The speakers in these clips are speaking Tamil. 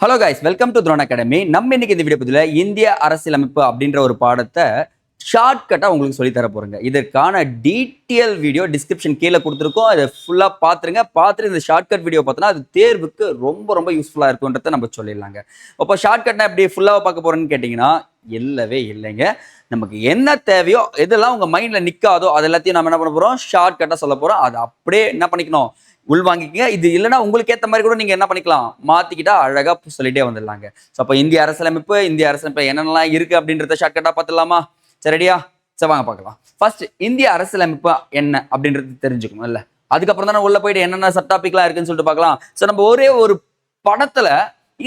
Hello guys, welcome to Throne Academy. நம்ம இன்னைக்கு இந்த வீடியோ பதிவில் இந்திய அரசியலமைப்பு அப்படின்ற ஒரு பாடத்தை ஷார்ட்கட்டாக உங்களுக்கு சொல்லி தர போகிறேங்க. இதற்கான டீட்டெயில் வீடியோ டிஸ்கிரிப்ஷன் கீழே கொடுத்துருக்கோம். அதை ஃபுல்லாக பார்த்துருங்க. பார்த்துட்டு இந்த ஷார்ட்கட் வீடியோ பார்த்தோன்னா அது தேர்வுக்கு ரொம்ப ரொம்ப யூஸ்ஃபுல்லாக இருக்குன்றதை நம்ம சொல்லிடலாங்க. அப்போ ஷார்ட்கட்னா எப்படி ஃபுல்லாக பார்க்க போகிறேன்னு கேட்டிங்கன்னா இல்லவே இல்லைங்க. நமக்கு என்ன தேவையோ எதெல்லாம் உங்கள் மைண்டில் நிற்காதோ அது எல்லாத்தையும் நம்ம என்ன பண்ண போகிறோம், ஷார்ட்கட்டாக சொல்ல போகிறோம். அது அப்படியே என்ன பண்ணிக்கணும், உள்வாங்கிக்கங்க. இது இல்லைன்னா உங்களுக்கு ஏற்ற மாதிரி கூட நீங்கள் என்ன பண்ணிக்கலாம், மாற்றிக்கிட்டா அழகாக சொல்லிட்டே வந்துடலாங்க. ஸோ அப்போ இந்திய அரசியலமைப்பு என்னென்னலாம் இருக்குது அப்படின்றத ஷார்ட்கட்டாக பார்த்துடலாமா? சரியா? சரி வாங்க பார்க்கலாம். ஃபர்ஸ்ட் இந்திய அரசியலமைப்பு என்ன அப்படின்றது தெரிஞ்சுக்கணும் இல்லை? அதுக்கப்புறம் தானே உள்ள போயிட்டு என்னென்ன சப் டாபிக்லாம் இருக்குன்னு சொல்லிட்டு பார்க்கலாம். ஸோ நம்ம ஒரே ஒரு படத்தில்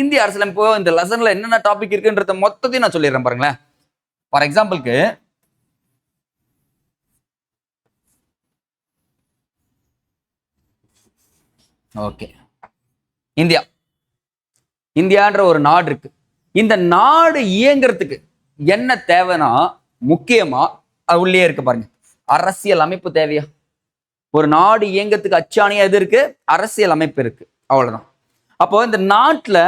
இந்திய அரசியலமைப்பு இந்த லெசனில் என்னென்ன டாபிக் இருக்குன்றத மொத்தத்தையும் நான் சொல்லிடுறேன் பாருங்களேன். ஃபார் எக்ஸாம்பிளுக்கு ஓகே, இந்தியான்ற ஒரு நாடு இருக்கு. இந்த நாடு இயங்குறதுக்கு என்ன தேவைன்னா முக்கியமா உள்ளே இருக்கு பாருங்க, அரசியல் அமைப்பு தேவையா? ஒரு நாடு இயங்கத்துக்கு அச்சாணியா எது இருக்கு? அரசியல் அமைப்பு இருக்கு. அவ்வளவுதான். அப்போ இந்த நாட்டுல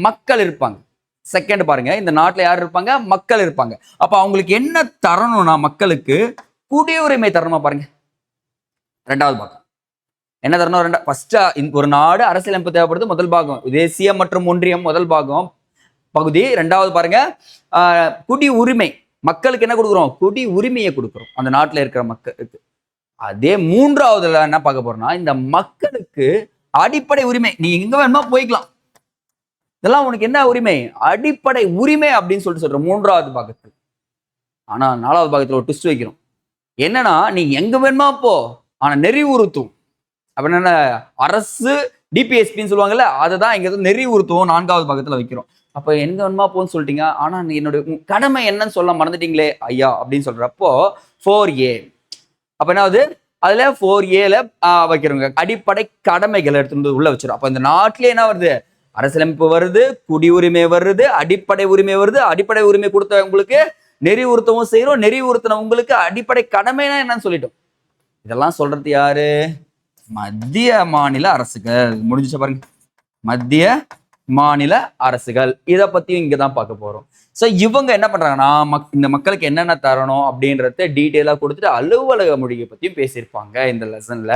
மக்கள் இருப்பாங்க. செகண்ட் பாருங்க, இந்த நாட்டுல யார் இருப்பாங்க? மக்கள் இருப்பாங்க. அப்ப அவங்களுக்கு என்ன தரணும்னா மக்களுக்கு குடியுரிமை தரணுமா பாருங்க. ரெண்டாவது பாகம் என்ன தரணும்? ஃபர்ஸ்ட் ஒரு நாடு அரசியலமைப்பு தேவைப்படுது, முதல் பாகம். தேசிய மற்றும் ஒன்றியம் முதல் பாகம் பகுதி. ரெண்டாவது பாருங்க, குடி உரிமை. மக்களுக்கு என்ன கொடுக்குறோம்? குடி உரிமையை கொடுக்குறோம் அந்த நாட்டில் இருக்கிற மக்களுக்கு. அதே மூன்றாவதுல என்ன பார்க்க போறோம்னா, இந்த மக்களுக்கு அடிப்படை உரிமை. நீ எங்க வேணுமா போய்க்கலாம், இதெல்லாம் உனக்கு என்ன உரிமை? அடிப்படை உரிமை அப்படின்னு சொல்லிட்டு சொல்றோம் மூன்றாவது பாகத்துக்கு. ஆனா நாலாவது பாகத்துல ஒரு ட்விஸ்ட் வைக்கிறோம். என்னன்னா, நீ எங்க வேணுமா போ, ஆனா நெறிவுறுத்தும் அப்படின்னா அரசு டிபிஎஸ்பின்னு சொல்லுவாங்கல்ல, அதை தான் இங்க நெறிவுறுத்தும் நான்காவது பாகத்துல வைக்கிறோம். அப்ப எங்க வேணுமா போன்னு சொல்லிட்டீங்க, ஆனா என்னுடைய கடமை என்னன்னு சொல்ல மறந்துட்டீங்களே ஐயா அப்படின்னு சொல்றப்போ 4A. அப்ப என்னாவது, அதுல 4Aல வைக்கிறவங்க அடிப்படை கடமைகள் எடுத்து உள்ள வச்சிடும். அப்ப இந்த நாட்டிலே என்ன வருது? அரசியலமைப்பு வருது, குடியுரிமை வருது, அடிப்படை உரிமை வருது. அடிப்படை உரிமை கொடுத்தவங்களுக்கு நெறிவுறுத்தவும் செய்யறோம், நெறிவுறுத்தினவங்களுக்கு அடிப்படை கடமைனா என்னன்னு சொல்லிட்டோம். இதெல்லாம் சொல்றது யாரு? மத்திய மாநில அரசுகள். முடிஞ்சுச்சா பாருங்க, மத்திய மாநில அரசுகள். இதை பத்தியும் இங்கதான் பார்க்க போறோம். ஸோ இவங்க என்ன பண்றாங்கன்னா, இந்த மக்களுக்கு என்னென்ன தரணும் அப்படின்றத டீட்டெயிலாக கொடுத்துட்டு அலுவலக மொழியை பத்தியும் பேசியிருப்பாங்க இந்த லெசன்ல.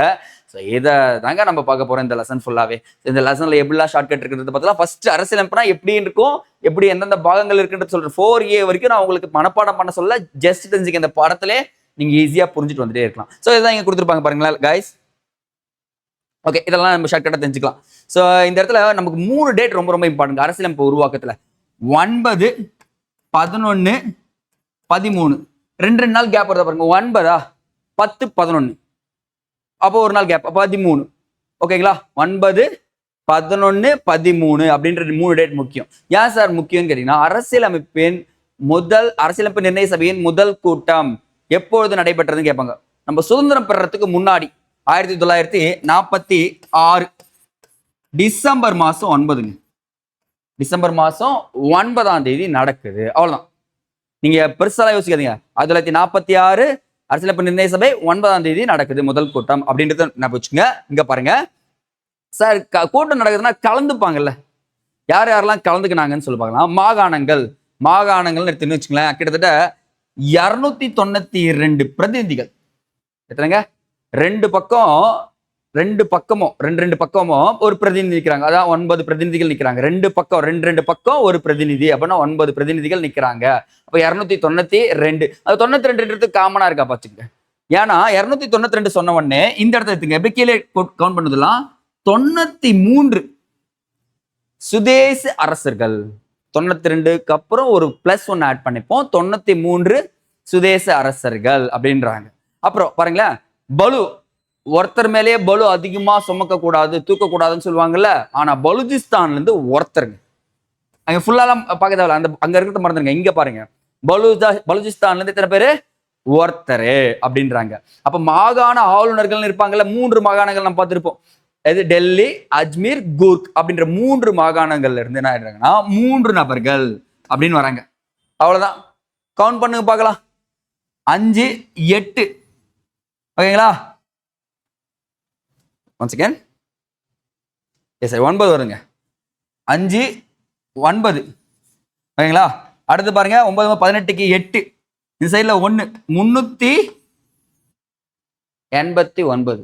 ஸோ இதை தாங்க நம்ம பார்க்க போறோம் இந்த லெசன் ஃபுல்லாவே. இந்த லெசன்ல எப்படிலாம் ஷார்ட்கட் இருக்குன்றது பார்த்தலாம். ஃபர்ஸ்ட் அரசியலமைப்புனா எப்படி இருக்கும், எப்படி எந்தெந்த பாகங்கள் இருக்குன்றது சொல்றேன். 4A வரைக்கும் நான் உங்களுக்கு மனப்பாடம் பண்ண சொல்ல, ஜஸ்ட் தெரிஞ்சுக்க இந்த படத்திலே நீங்க ஈஸியா புரிஞ்சுட்டு வந்துட்டே இருக்கலாம். ஸோ இதான் இங்க கொடுத்துருப்பாங்க பாருங்களா கைஸ். ஓகே, இதெல்லாம் நம்ம ஷார்ட்கட்டாக தெரிஞ்சுக்கலாம். ஸோ இந்த இடத்துல நமக்கு 3 டேட் ரொம்ப ரொம்ப இம்பார்ட்டன்ட் அரசியலமைப்பு உருவாக்கத்தில். 9, 11, 13. 2 நாள் கேப் வருதா பாருங்க. 9, 10, 11. அப்போ ஒரு நாள் கேப், 13. ஓகேங்களா? 9, 11, 13 அப்படின்ற 3 டேட் முக்கியம். ஏன் சார் முக்கியம்னு கேட்டீங்கன்னா, அரசியலமைப்பு நிர்ணய சபையின் முதல் கூட்டம் எப்பொழுது நடைபெற்றதுன்னு கேட்பாங்க. நம்ம சுதந்திரம் பெறறதுக்கு முன்னாடி 1946 டிசம்பர் மாசம் 9ங்க. டிசம்பர் மாசம் 9ஆம் தேதி நடக்குது. அவ்வளவுதான். நீங்க பெருசாலாம் யோசிக்காதீங்க. 1946 அரசியலமைப்பு நிர்ணய சபை 9ஆம் தேதி நடக்குது முதல் கூட்டம் அப்படின்றத நான் வச்சுங்க. இங்க பாருங்க சார், கூட்டம் நடக்குதுன்னா கலந்துப்பாங்கல்ல. யார் யாரெல்லாம் கலந்துக்கினாங்கன்னு சொல்லி பார்க்கலாம். மாகாணங்கள் எடுத்துன்னு வச்சுங்களேன். கிட்டத்தட்ட 292 பிரதிநிதிகள். எத்தனைங்க? ரெண்டு பக்கமும் ஒரு பிரதிநிதி நிற்கிறாங்க. அதான் 9 பிரதிநிதிகள் நிற்கிறாங்க. ரெண்டு பக்கம் ஒரு பிரதிநிதி அப்படின்னா 9 பிரதிநிதிகள் நிற்கிறாங்க. அப்ப 292. அது 92 காமனா இருக்கா பாத்துங்க. ஏன்னா 292 சொன்ன உடனே இந்த இடத்த எடுத்துங்க. எப்படி கீழே கவுண்ட் பண்ணதெல்லாம் 93 சுதேச அரசர்கள். 92க்கு அப்புறம் ஒரு +1 ஆட் பண்ணிப்போம். 93 சுதேச அரசர்கள் அப்படின்றாங்க. அப்புறம் பாருங்களேன், பலு ஒருத்தர் மேலேயே பலு அதிகமா சுமக்க கூடாது, தூக்க கூடாதுன்னு சொல்லுவாங்கல்ல. ஆனா பலுஜிஸ்தான்ல இருந்து ஒருத்தருங்க. அங்க ஃபுல்லாலாம் பார்க்க தேவையில்ல, அந்த அங்க இருக்கிறத மறந்துருங்க. இங்க பாருங்க, பலுஜிஸ்தான்ல இருந்து எத்தனை பேரு? ஒருத்தர் அப்படின்றாங்க. அப்ப மாகாண ஆளுநர்கள் இருப்பாங்கல்ல, 3 மாகாணங்கள் நம்ம பார்த்திருப்போம். இது டெல்லி, அஜ்மீர், கூர்க் அப்படின்ற 3 மாகாணங்கள்ல இருந்து என்ன ஆயிடுறாங்கன்னா 3 நபர்கள் அப்படின்னு வராங்க. அவ்வளவுதான். கவுண்ட் பண்ணுங்க பார்க்கலாம். 5, 8. ஓகேங்களா? ஒன்ஸ் அகேன் எஸ் 9 வருங்க. 5, 9. ஓகேங்களா? அடுத்து பாருங்க 9 18க்கு 8, இந்த சைட்ல 1, 389.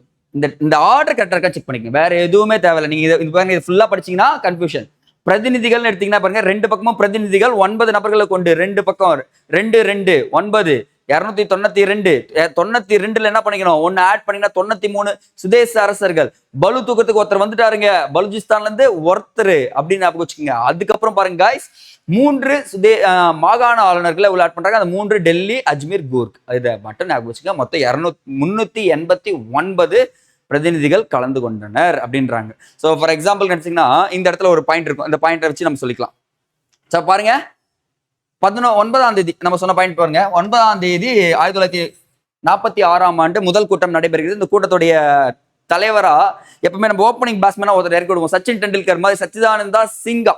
இந்த ஆர்டர் கரெக்டா இருக்கா செக் பண்ணிக்கங்க. வேற எதுவுமே தேவையில்லை. நீங்க இது பாருங்க, இது ஃபுல்லா படிச்சீங்கன்னா கன்ஃபியூஷன். பிரதிநிதிகள் எடுத்தீங்கன்னா பாருங்க, 2 பக்கமும் பிரதிநிதிகள் 9 நபர்களை கொண்டு 2 பக்கம் 2 2 9 292. 92ல என்ன பண்ணிக்கணும், ஒன்னு ஆட் பண்ணீங்கன்னா 93 சுதேச அரசர்கள். பலு தூக்கத்துக்கு ஒருத்தர் வந்துட்டாருங்க, பலுஜிஸ்தான்ல இருந்து ஒருத்தர் அப்படின்னு ஞாபகம் வச்சுக்கோங்க. அதுக்கப்புறம் பாருங்க காய்ஸ், 3 மாகாண ஆளுநர்களை உள்ள ஆட் பண்றாங்க. அந்த 3 டெல்லி, அஜ்மீர், கூர்க். இதை மட்டும் ஞாபகம் வச்சுக்கோங்க. மொத்தம் 389 பிரதிநிதிகள் கலந்து கொண்டனர் அப்படின்றாங்க. ஸோ ஃபார் எக்ஸாம்பிள் நினைச்சீங்கன்னா இந்த இடத்துல ஒரு பாயிண்ட் இருக்கும், இந்த பாயிண்டை வச்சு நம்ம சொல்லிக்கலாம். ஸோ பாருங்க 9ஆம் தேதி நம்ம சொன்ன பாயிண்ட் பாருங்க. 9ஆம் தேதி 1946ஆம் ஆண்டு முதல் கூட்டம் நடைபெறுகிறது. இந்த கூட்டத்துடைய தலைவரா எப்பவுமே நம்ம ஓப்பனிங் பேட்ஸ்மேனா ஒருத்தர் இறக்கி விடுவோம். சச்சின் டெண்டுல்கர் மாதிரி சச்சிதானந்தா சிங்கா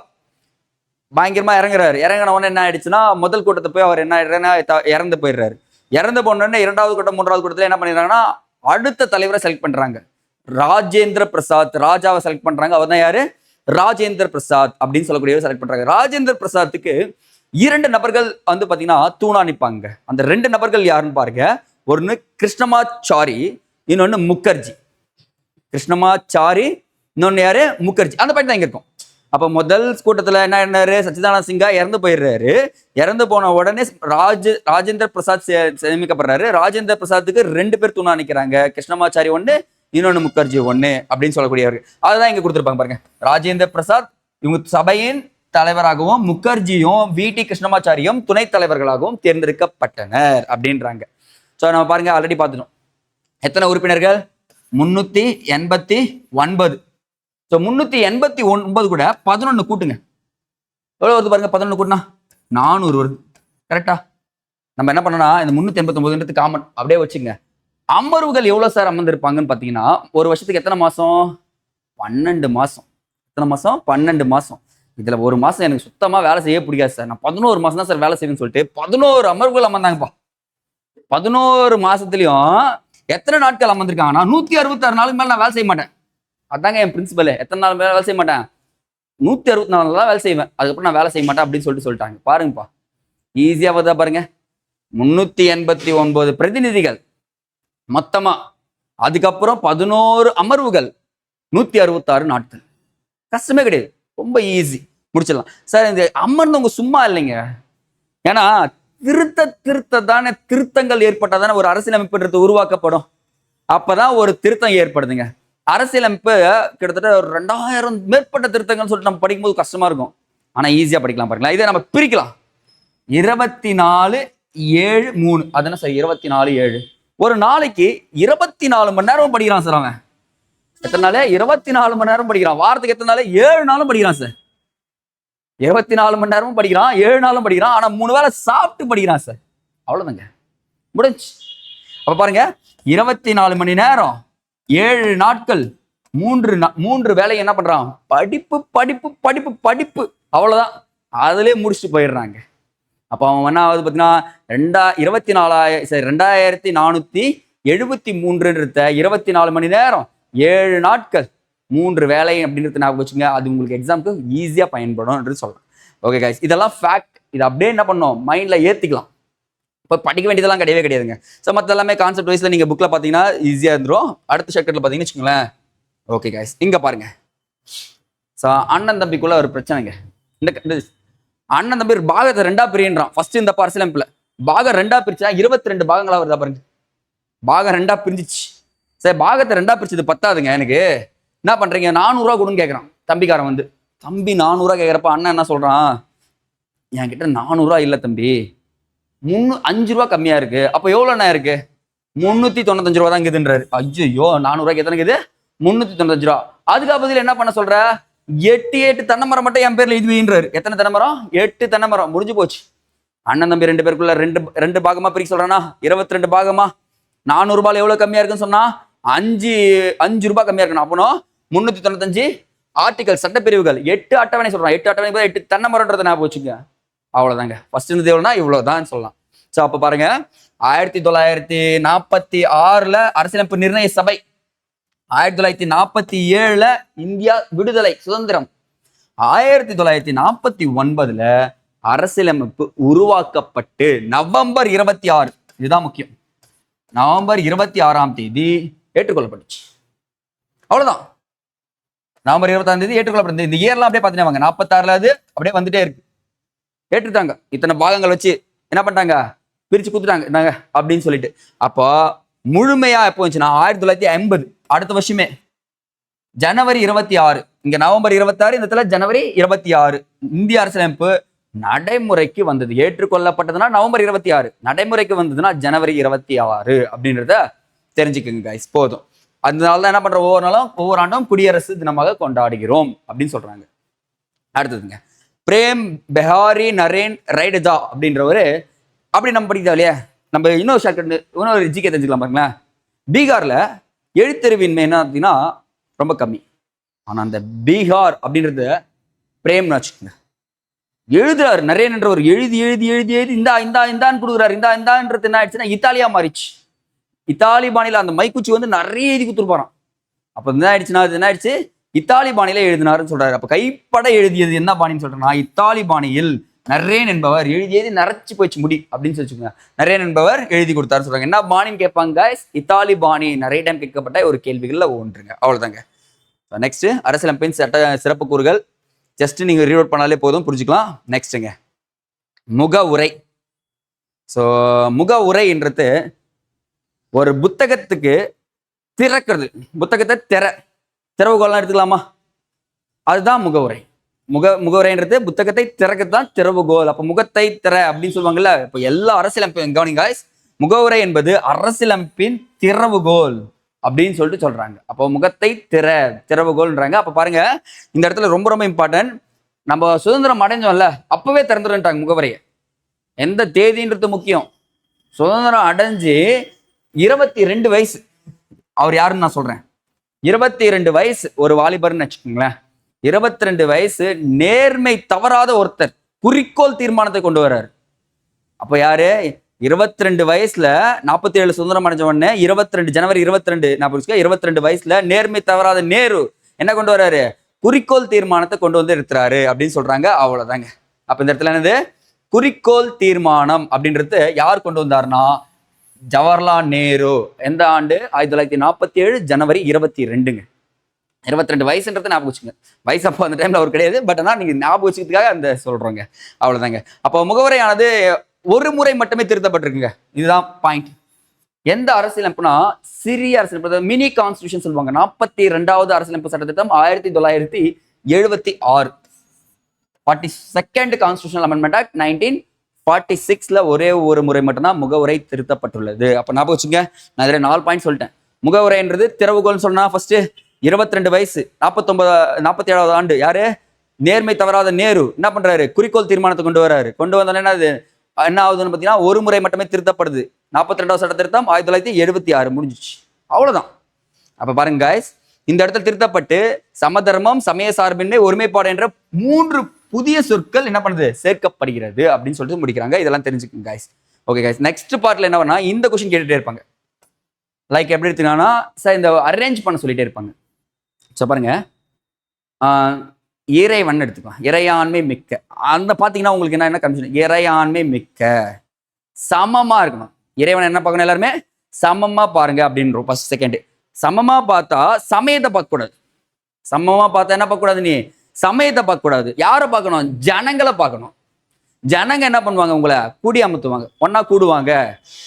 பயங்கரமா இறங்குறாரு. இறங்கின உடனே என்ன ஆயிடுச்சுன்னா, முதல் கூட்டத்தை போய் அவர் என்ன இறந்து போயிடுறாரு. இறந்து போனோடனே 2வது கூட்டம் 3வது கூட்டத்தில் என்ன பண்ணிடுறாங்கன்னா, அடுத்த தலைவரை செலக்ட் பண்றாங்க. ராஜேந்திர பிரசாத் ராஜாவை செலக்ட் பண்றாங்க. அவர் தான் யாரு, ராஜேந்திர பிரசாத் அப்படின்னு சொல்லக்கூடியவர் செலக்ட் பண்றாங்க. ராஜேந்திர பிரசாத்துக்கு 2 நபர்கள் வந்து பாத்தீங்கன்னா தூணா நிற்பாங்க. அந்த 2 நபர்கள் யாருன்னு பாருங்க. ஒன்னு கிருஷ்ணமாச்சாரி, இன்னொன்னு முகர்ஜி. கிருஷ்ணமாச்சாரி, இன்னொன்னு யாரு, முகர்ஜி. அந்த பாயிண்ட் தான் இங்க இருக்கும். அப்ப முதல் கூட்டத்துல என்ன ஆனாரு, சச்சிதானந்த சிங்கா இறந்து போயிடுறாரு. இறந்து போன உடனே ராஜேந்திர பிரசாத் நியமிக்கப்படுறாரு. ராஜேந்திர பிரசாத்துக்கு 2 பேர் தூணா நிக்கிறாங்க. கிருஷ்ணமாச்சாரி 1, இன்னொன்னு முகர்ஜி 1 அப்படின்னு சொல்லக்கூடியவர்கள். அதுதான் இங்க கொடுத்துருப்பாங்க பாருங்க. ராஜேந்திர பிரசாத் இவங்க சபையின் தலைவராகவும், முகர்ஜியும் VT கிருஷ்ணமாச்சாரியும் துணைத் தலைவர்களாகவும் தேர்ந்தெடுக்கப்பட்டனர் அப்படின்றாங்க. ஸோ நம்ம பாருங்க, ஆல்ரெடி பார்த்துட்டோம். எத்தனை உறுப்பினர்கள், 389. ஸோ 389 கூட 11 கூட்டுங்க, எவ்வளவு வருது பாருங்க. 11 கூட்டினா 400 வருது. கரெக்டா? நம்ம என்ன பண்ணோம்னா, இந்த 389 காமன் அப்படியே வச்சுங்க. அமர்வுகள் எவ்வளவு சார் அமர்ந்திருப்பாங்கன்னு பாத்தீங்கன்னா, ஒரு வருஷத்துக்கு எத்தனை மாசம், 12 மாசம். எத்தனை மாசம், 12 மாசம். இதுல ஒரு மாசம் எனக்கு சுத்தமா வேலை செய்ய பிடிக்காது சார், நான் 11 மாசம் தான் சார் வேலை செய்யணும்னு சொல்லிட்டு 11 அமர்வுகள் அமர்ந்தாங்கப்பா. 11 மாசத்துலயும் எத்தனை நாட்கள் அமர்ந்திருக்காங்கன்னா, 166 நாளுக்கு மேல நான் வேலை செய்ய மாட்டேன். அதாங்க என் பிரின்சிபல். எத்தனை நாள் வேலை செய்ய மாட்டேன், 164 தான் வேலை செய்வேன், அதுக்கப்புறம் நான் வேலை செய்ய மாட்டேன் அப்படின்னு சொல்லிட்டாங்க. பாருங்கப்பா, ஈஸியா வருதா பாருங்க. 389 பிரதிநிதிகள் மொத்தமா, அதுக்கப்புறம் 11 அமர்வுகள், 166 நாட்கள். கஷ்டமே கிடையாது, ரொம்ப ஈஸி, முடிச்சிடலாம் சார். இந்த அமர்ந்தவங்க சும்மா இல்லைங்க. ஏன்னா தானே திருத்தங்கள் ஏற்பட்டாதானே ஒரு அரசியலமைப்புன்றது உருவாக்கப்படும். அப்பதான் ஒரு திருத்தம் ஏற்படுதுங்க. அரசியலமைப்பு கிட்டத்தட்ட ஒரு 2000 மேற்பட்ட திருத்தங்கள் சொல்லிட்டு நம்ம படிக்கும்போது கஷ்டமா இருக்கும். ஆனா ஈஸியா படிக்கலாம். பாருங்களா, இதை நம்ம பிரிக்கலாம். 24/7/3 அதுனா சார் 24/7. ஒரு நாளைக்கு 24 மணி நேரம் படிக்கிறான் சார் அவன். எத்தனை நாள், 24 மணி நேரம் படிக்கிறான். வாரத்துக்கு எத்தனை நாள், 7 நாளும் படிக்கிறான் சார். 24 மணி நேரமும் படிக்கிறான், 7 நாளும் படிக்கிறான். ஆனா 3 வேளை சாப்பிட்டு படிக்கிறான் சார். அவ்வளவுதாங்க, முடிஞ்சு. அப்ப பாருங்க, 24 மணி நேரம், 7 நாட்கள், 3 வேலையை என்ன பண்றான், படிப்பு படிப்பு படிப்பு படிப்பு, அவ்வளவுதான். அதுலயே முடிச்சுட்டு போயிடுறாங்க. அப்ப அவன் என்ன ஆகுது பாத்தீங்கன்னா, 2473 24 மணி நேரம், 7 நாட்கள், 3 வேலை அப்படின்றது ஞாபகம் வச்சுங்க. அது உங்களுக்கு எக்ஸாமுக்கு ஈஸியா பயன்படும் சொல்லலாம். ஓகே கைஸ், இதெல்லாம் ஃபேக்ட். இது அப்படியே என்ன பண்ணணும், மைண்ட்ல ஏத்திக்கலாம். இப்போ படிக்க வேண்டியதெல்லாம் கிடையவே கிடையாதுங்க. ஸோ மற்ற எல்லாமே கான்செப்ட் வைஸ்ல நீங்க புக்ல பாத்தீங்கன்னா ஈஸியா இருந்துரும். அடுத்த செக்டர்ல பாத்தீங்கன்னு வச்சுக்கோங்களேன். ஓகே கைஸ், இங்க பாருங்க. ஸோ அண்ணன் தம்பிக்குள்ள ஒரு பிரச்சனைங்க. இந்த அண்ணன் தம்பி பாகத்தை 2ஆ பிரின்றான். ஃபர்ஸ்ட் இந்த அரசியலமைப்புல பாகம் 2ஆ பிரிச்சா 22 பாகங்களா வருதா பாருங்க. பாகம் 2ஆ பிரிஞ்சிச்சு. சரி, பாகத்தை 2ஆ பிரிச்சது பத்தாதுங்க. எனக்கு என்ன பண்றீங்க, 400 ரூபா கொடுன்னு கேட்கறான் தம்பிக்காரன் வந்து. தம்பி 400 ரூபா கேட்கறப்ப அண்ணன் என்ன சொல்றான், என்கிட்ட 400 ரூபா இல்ல தம்பி, 5 ரூபா கம்மியா இருக்கு. அப்ப எவ்வளவு என்ன இருக்கு, 395 ரூபா தான் இருக்குதுன்றாரு. ஐயோ, 400 ரூபாய்க்கு எத்தனை இருக்குது, 395 ரூபா. அதுக்கு பதில் என்ன பண்ண சொல்ற, 8 தென்னை மரம் மட்டும் என் பேர்ல இதுன்றாரு. எத்தனை தென்னை மரம், 8 தென்னை மரம். முடிஞ்சு போச்சு. அண்ணன் தம்பி 2 பேருக்குள்ள 2 பாகமா பிரிக்க சொல்றானா, 22 பாகமா. 400 ரூபாய் எவ்வளவு கம்மியா இருக்குன்னு சொன்னா, 5 ரூபாய் கம்மியா இருக்கணும். அப்போ 395 ஆர்டிகல் சட்டப்பிரிவுகள், 8 அட்டவணை சொல்றான். 8 அட்டவணை 8 தென்னை மரம்ன்றதை ஞாபகம் வச்சுங்க. அவ்வளவுதாங்க. ஃபர்ஸ்ட் இருந்தது எவ்வளவுனா இவ்வளவுதான் சொல்லலாம். ஸோ அப்ப பாருங்க, 1946ல அரசியலமைப்பு நிர்ணய சபை, 1947ல இந்தியா விடுதலை சுதந்திரம், 1949 அரசியலமைப்பு உருவாக்கப்பட்டு நவம்பர் 26, இதுதான் முக்கியம், நவம்பர் 26 ஏற்றுக்கொள்ளப்பட்டுச்சு. அவ்வளவுதான். நவம்பர் 26 ஏற்றுக்கொள்ளப்பட்டது. இந்த இயர்லாம் அப்படியே பாத்தீங்கன்னா 46 அது அப்படியே வந்துட்டே இருக்கு. ஏற்றுட்டாங்க. இத்தனை பாகங்கள் வச்சு என்ன பண்ணிட்டாங்க, பிரிச்சு கொடுத்துட்டாங்க அப்படின்னு சொல்லிட்டு. அப்போ முழுமையா எப்போ வந்துச்சுன்னா 1950, அடுத்த வருஷமே ஜனவரி 26. இங்க நவம்பர் 26, இந்த இடத்துல ஜனவரி 26 இந்திய அரசியலமைப்பு நடைமுறைக்கு வந்தது. ஏற்றுக்கொள்ளப்பட்டதுன்னா நவம்பர் 26, நடைமுறைக்கு வந்ததுன்னா ஜனவரி 26 அப்படின்றத தெரிஞ்சுக்கோங்க கைஸ். போதும். அதனாலதான் என்ன பண்றோம், ஒவ்வொரு ஆண்டும் குடியரசு தினமாக கொண்டாடுகிறோம் அப்படின்னு சொல்றாங்க. அடுத்ததுங்க, பிரேம் பெஹாரி நரேன் ரைடஜா அப்படின்றவரு, அப்படி நம்ம படிக்கிறோம் இல்லையா, நம்ம இன்னொரு ஜிகே தெரிஞ்சுக்கலாம் பாருங்களேன். பீகார்ல எழுத்தறிவின்மை என்ன அப்படின்னா ரொம்ப கம்மி. ஆனா அந்த பீகார் அப்படின்றத பிரேம்னு வச்சுக்கோங்க, எழுதுறாரு நரேன் என்றவர், எழுதி எழுதி எழுதி எழுதி இந்தான்னு கொடுக்குறாரு. இந்தான்றது என்ன ஆயிடுச்சுன்னா இத்தாலியா மாறிச்சு. இத்தாலி பாணியில அந்த மைக்குச்சி வந்து நிறைய எழுதி கொடுத்துருப்பாராம். அப்ப என்ன ஆயிடுச்சுன்னா அது என்ன ஆயிடுச்சு, இத்தாலி பாணியில எழுதினாருன்னு சொல்றாரு. அப்ப கைப்பட எழுதியது என்ன பாணின்னு சொல்றேன்னா இத்தாலி பாணியில் நரேன் என்பவர் எழுதி எழுதி நரைச்சு போயிடுச்சு முடி அப்படின்னு சொல்லிச்சுக்கோங்க. நரேன் என்பவர் எழுதி கொடுத்தாருன்னு சொல்றாங்க. என்ன பாணின்னு கேட்பாங்க guys, இத்தாலி பாணி. நிறைய டைம் கேட்கப்பட்ட ஒரு கேள்விகள்ல ஒன்றுங்க. அவ்வளவுதாங்க. நெக்ஸ்ட் அரசியலமைப்பின் சட்ட சிறப்பு கூறுகள். ஜஸ்ட் நீங்க ரீட் அவுட் பண்ணாலே போதும், புரிஞ்சுக்கலாம். நெக்ஸ்ட்டுங்க, முக உரை. ஸோ முக உரைன்றது ஒரு புத்தகத்துக்கு திறக்கிறது, புத்தகத்தை திறவுகோலாம் எடுத்துக்கலாமா, அதுதான் முகவுரை. முகவுரைன்றது புத்தகத்தை திறக்கத்தான் திறவுகோல். அப்ப முகத்தை திற அப்படின்னு சொல்லுவாங்கல்ல. இப்ப எல்லா அரசியலமைப்பு கவனிங்க guys, முகவுரை என்பது அரசியலமைப்பின் திறவுகோல் அப்படின்னு சொல்லிட்டு சொல்றாங்க. அப்போ முகத்தை திறவுகோல்ன்றாங்க. அப்ப பாருங்க, இந்த இடத்துல ரொம்ப ரொம்ப இம்பார்ட்டன்ட். நம்ம சுதந்திரம் அடைஞ்சோம்ல, அப்பவே திறந்துட்டாங்க முகவரையை. எந்த தேதின்றது முக்கியம். சுதந்திரம் அடைஞ்சு 22 வயசு, அவர் யாருன்னு நான் சொல்றேன், 22 வயசு ஒரு வாலிபர்னு வச்சுக்கோங்களேன். 22 வயசு நேர்மை தவறாத ஒருத்தர் குறிக்கோள் தீர்மானத்தை கொண்டு வர்றாரு. அப்ப யாரு, 22 வயசுல 47 சுதந்திரம் அடைஞ்ச உடனே 22 ஜனவரி 22 22 வயசுல நேர்மை தவறாத நேரு என்ன கொண்டு வர்றாரு, குறிக்கோள் தீர்மானத்தை கொண்டு வந்து எடுத்துறாரு அப்படின்னு சொல்றாங்க. அவ்வளவுதாங்க. அப்ப இந்த இடத்துல என்னது, குறிக்கோள் தீர்மானம் அப்படின்றது யார் கொண்டு வந்தாருன்னா ஜவஹர்லால் நேரு. எந்த ஆண்டு, 1947 ஜனவரி 22ங்க. 22 வயசுன்றது ஞாபகம் வச்சுங்க. வயசு அப்போ அந்த டைம்ல அவர் கிடையாது, பட் ஆனால் நீங்க ஞாபகம் வச்சுக்கிறதுக்காக அந்த சொல்றோங்க. அவ்வளவுதாங்க. அப்போ முகவரையானது ஒரு முறை மட்டுமே திருத்தப்பட்டிருக்குங்க. இதுதான் பாயிண்ட். எந்த அரசியலமைப்புனா சிறிய அரசியலமைப்பு, மினி கான்ஸ்டியூஷன் சொல்லுவாங்க. 42வது அரசியலமைப்பு சட்டத்திட்டம் 1976. 42nd கான்ஸ்டியூஷனல் அமெண்ட்மெண்ட் ஆக்ட் 1946ல ஒரே ஒரு முறை மட்டும்தான் முகவுரை திருத்தப்பட்டுள்ளது. அப்ப ஞாபகம் வச்சுங்க. நான் இதுல 4 பாயிண்ட் சொல்லிட்டேன். முகவுரைன்றது திறவுகோல்னு சொன்னா ஃபர்ஸ்ட் 22 வயசு 47வது ஆண்டு யாரு, நேர்மை தவறாத நேரு என்ன பண்றாரு, குறிக்கோள் தீர்மானத்தை கொண்டு வர்றாரு. கொண்டு வந்தோன்னா என்ன ஆகுதுன்னு பார்த்தீங்கன்னா ஒரு முறை மட்டுமே திருத்தப்படுது. 42வது சட்ட திருத்தம் 1976 முடிஞ்சிச்சு. அவ்வளவுதான். அப்ப பாருங்க guys, இந்த இடத்துல திருத்தப்பட்டு சமதர்மம், சமய சார்பின்மை, ஒருமைப்பாடு என்ற 3 புதிய சொற்கள் என்ன பண்ணுது, சேர்க்கப்படுகிறது அப்படின்னு சொல்லிட்டு முடிக்கிறாங்க. இதெல்லாம் தெரிஞ்சுக்கோங்க guys. ஓகே guys, நெக்ஸ்ட் பார்ட்ல என்ன பண்ணா இந்த கொஸ்டின் கேட்டுட்டே இருப்பாங்க. லைக் எப்படி எடுத்தீங்கன்னா சார் இந்த அரேஞ்ச் பண்ண சொல்லிட்டே இருப்பாங்க. ஸோ பாருங்க, இறைவன் எடுத்துக்கலாம், இறையாண்மை மிக்க. அந்த பார்த்தீங்கன்னா உங்களுக்கு என்ன கன்ஃபியூஷன், இறையாண்மை மிக்க சமமா இருக்கணும். இறைவன் என்ன பார்க்கணும், எல்லாருமே சமமா பாருங்க அப்படின்றோம். ஃபர்ஸ்ட் செகண்ட் சமமா பார்த்தா சமயத்தை பார்க்கக்கூடாது. சமமா பார்த்தா என்ன பார்க்கக்கூடாது, நீ சமயத்தை பார்க்கக்கூடாது. யாரை பார்க்கணும், ஜனங்களை பார்க்கணும். ஜனங்க என்ன பண்ணுவாங்க, உங்களை கூடி அமுத்துவாங்க, ஒன்னா கூடுவாங்க.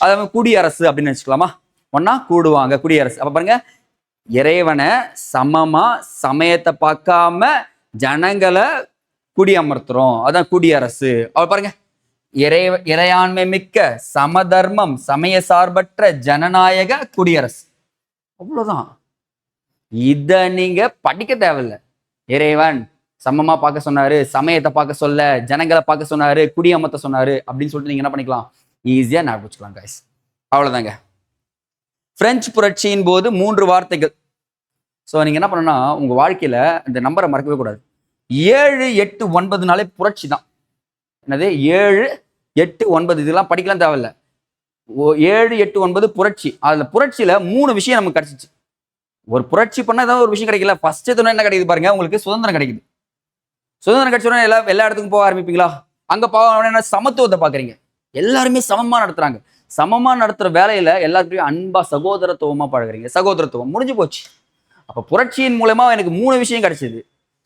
அதாவது குடியரசு அப்படின்னு வச்சுக்கலாமா, ஒன்னா கூடுவாங்க, குடியரசு. அப்ப பாருங்க, இறைவனை சமமா சமயத்தை பார்க்காம ஜனங்களை குடியமர்த்துறோம், அதான் குடியரசு. அவ பாருங்க, இறையாண்மை மிக்க சமதர்மம் சமய சார்பற்ற ஜனநாயக குடியரசு. அவ்வளவுதான். இத நீங்க படிக்க தேவையில்லை. இறைவன் சமமா பார்க்க சொன்னாரு, சமயத்தை பார்க்க சொல்ல, ஜனங்களை பார்க்க சொன்னாரு, குடியமர்த்த சொன்னாரு அப்படின்னு சொல்லிட்டு நீங்க என்ன பண்ணிக்கலாம், ஈஸியா ஞாபகம் வச்சுக்கலாம் guys. அவ்வளவுதாங்க. பிரெஞ்சு புரட்சியின் போது 3 வார்த்தைகள். ஸோ நீங்க என்ன பண்ணணும்னா உங்க வாழ்க்கையில இந்த நம்பரை மறக்கவே கூடாது. 7, 8, 9 புரட்சி தான். என்னது 7, 8, 9 இதெல்லாம் படிக்கலாம் தேவையில்ல. 7, 8, 9 புரட்சி. அதுல புரட்சியில 3 விஷயம் நமக்கு கிடைச்சிச்சு. ஒரு புரட்சி பண்ணா ஏதாவது ஒரு விஷயம் கிடைக்கல. ஃபர்ஸ்ட் என்ன கிடைக்குது பாருங்க, உங்களுக்கு சுதந்திரம் கிடைக்குது. சுதந்திரம் கிடைச்சோடனே எல்லா இடத்துக்கும் போக ஆரம்பிப்பீங்களா? அங்க போக சமத்துவத்தை பாக்குறீங்க. எல்லாருமே சமமா நடத்துறாங்க. சமமா நடத்துற வேலையில எல்லாருக்கும் அன்பா சகோதரத்துவமா பழகுறீங்க. சகோதரத்துவம் முடிஞ்சு போச்சு. அப்ப புரட்சியின் மூலமா எனக்கு 3 விஷயம் கிடைச்சது.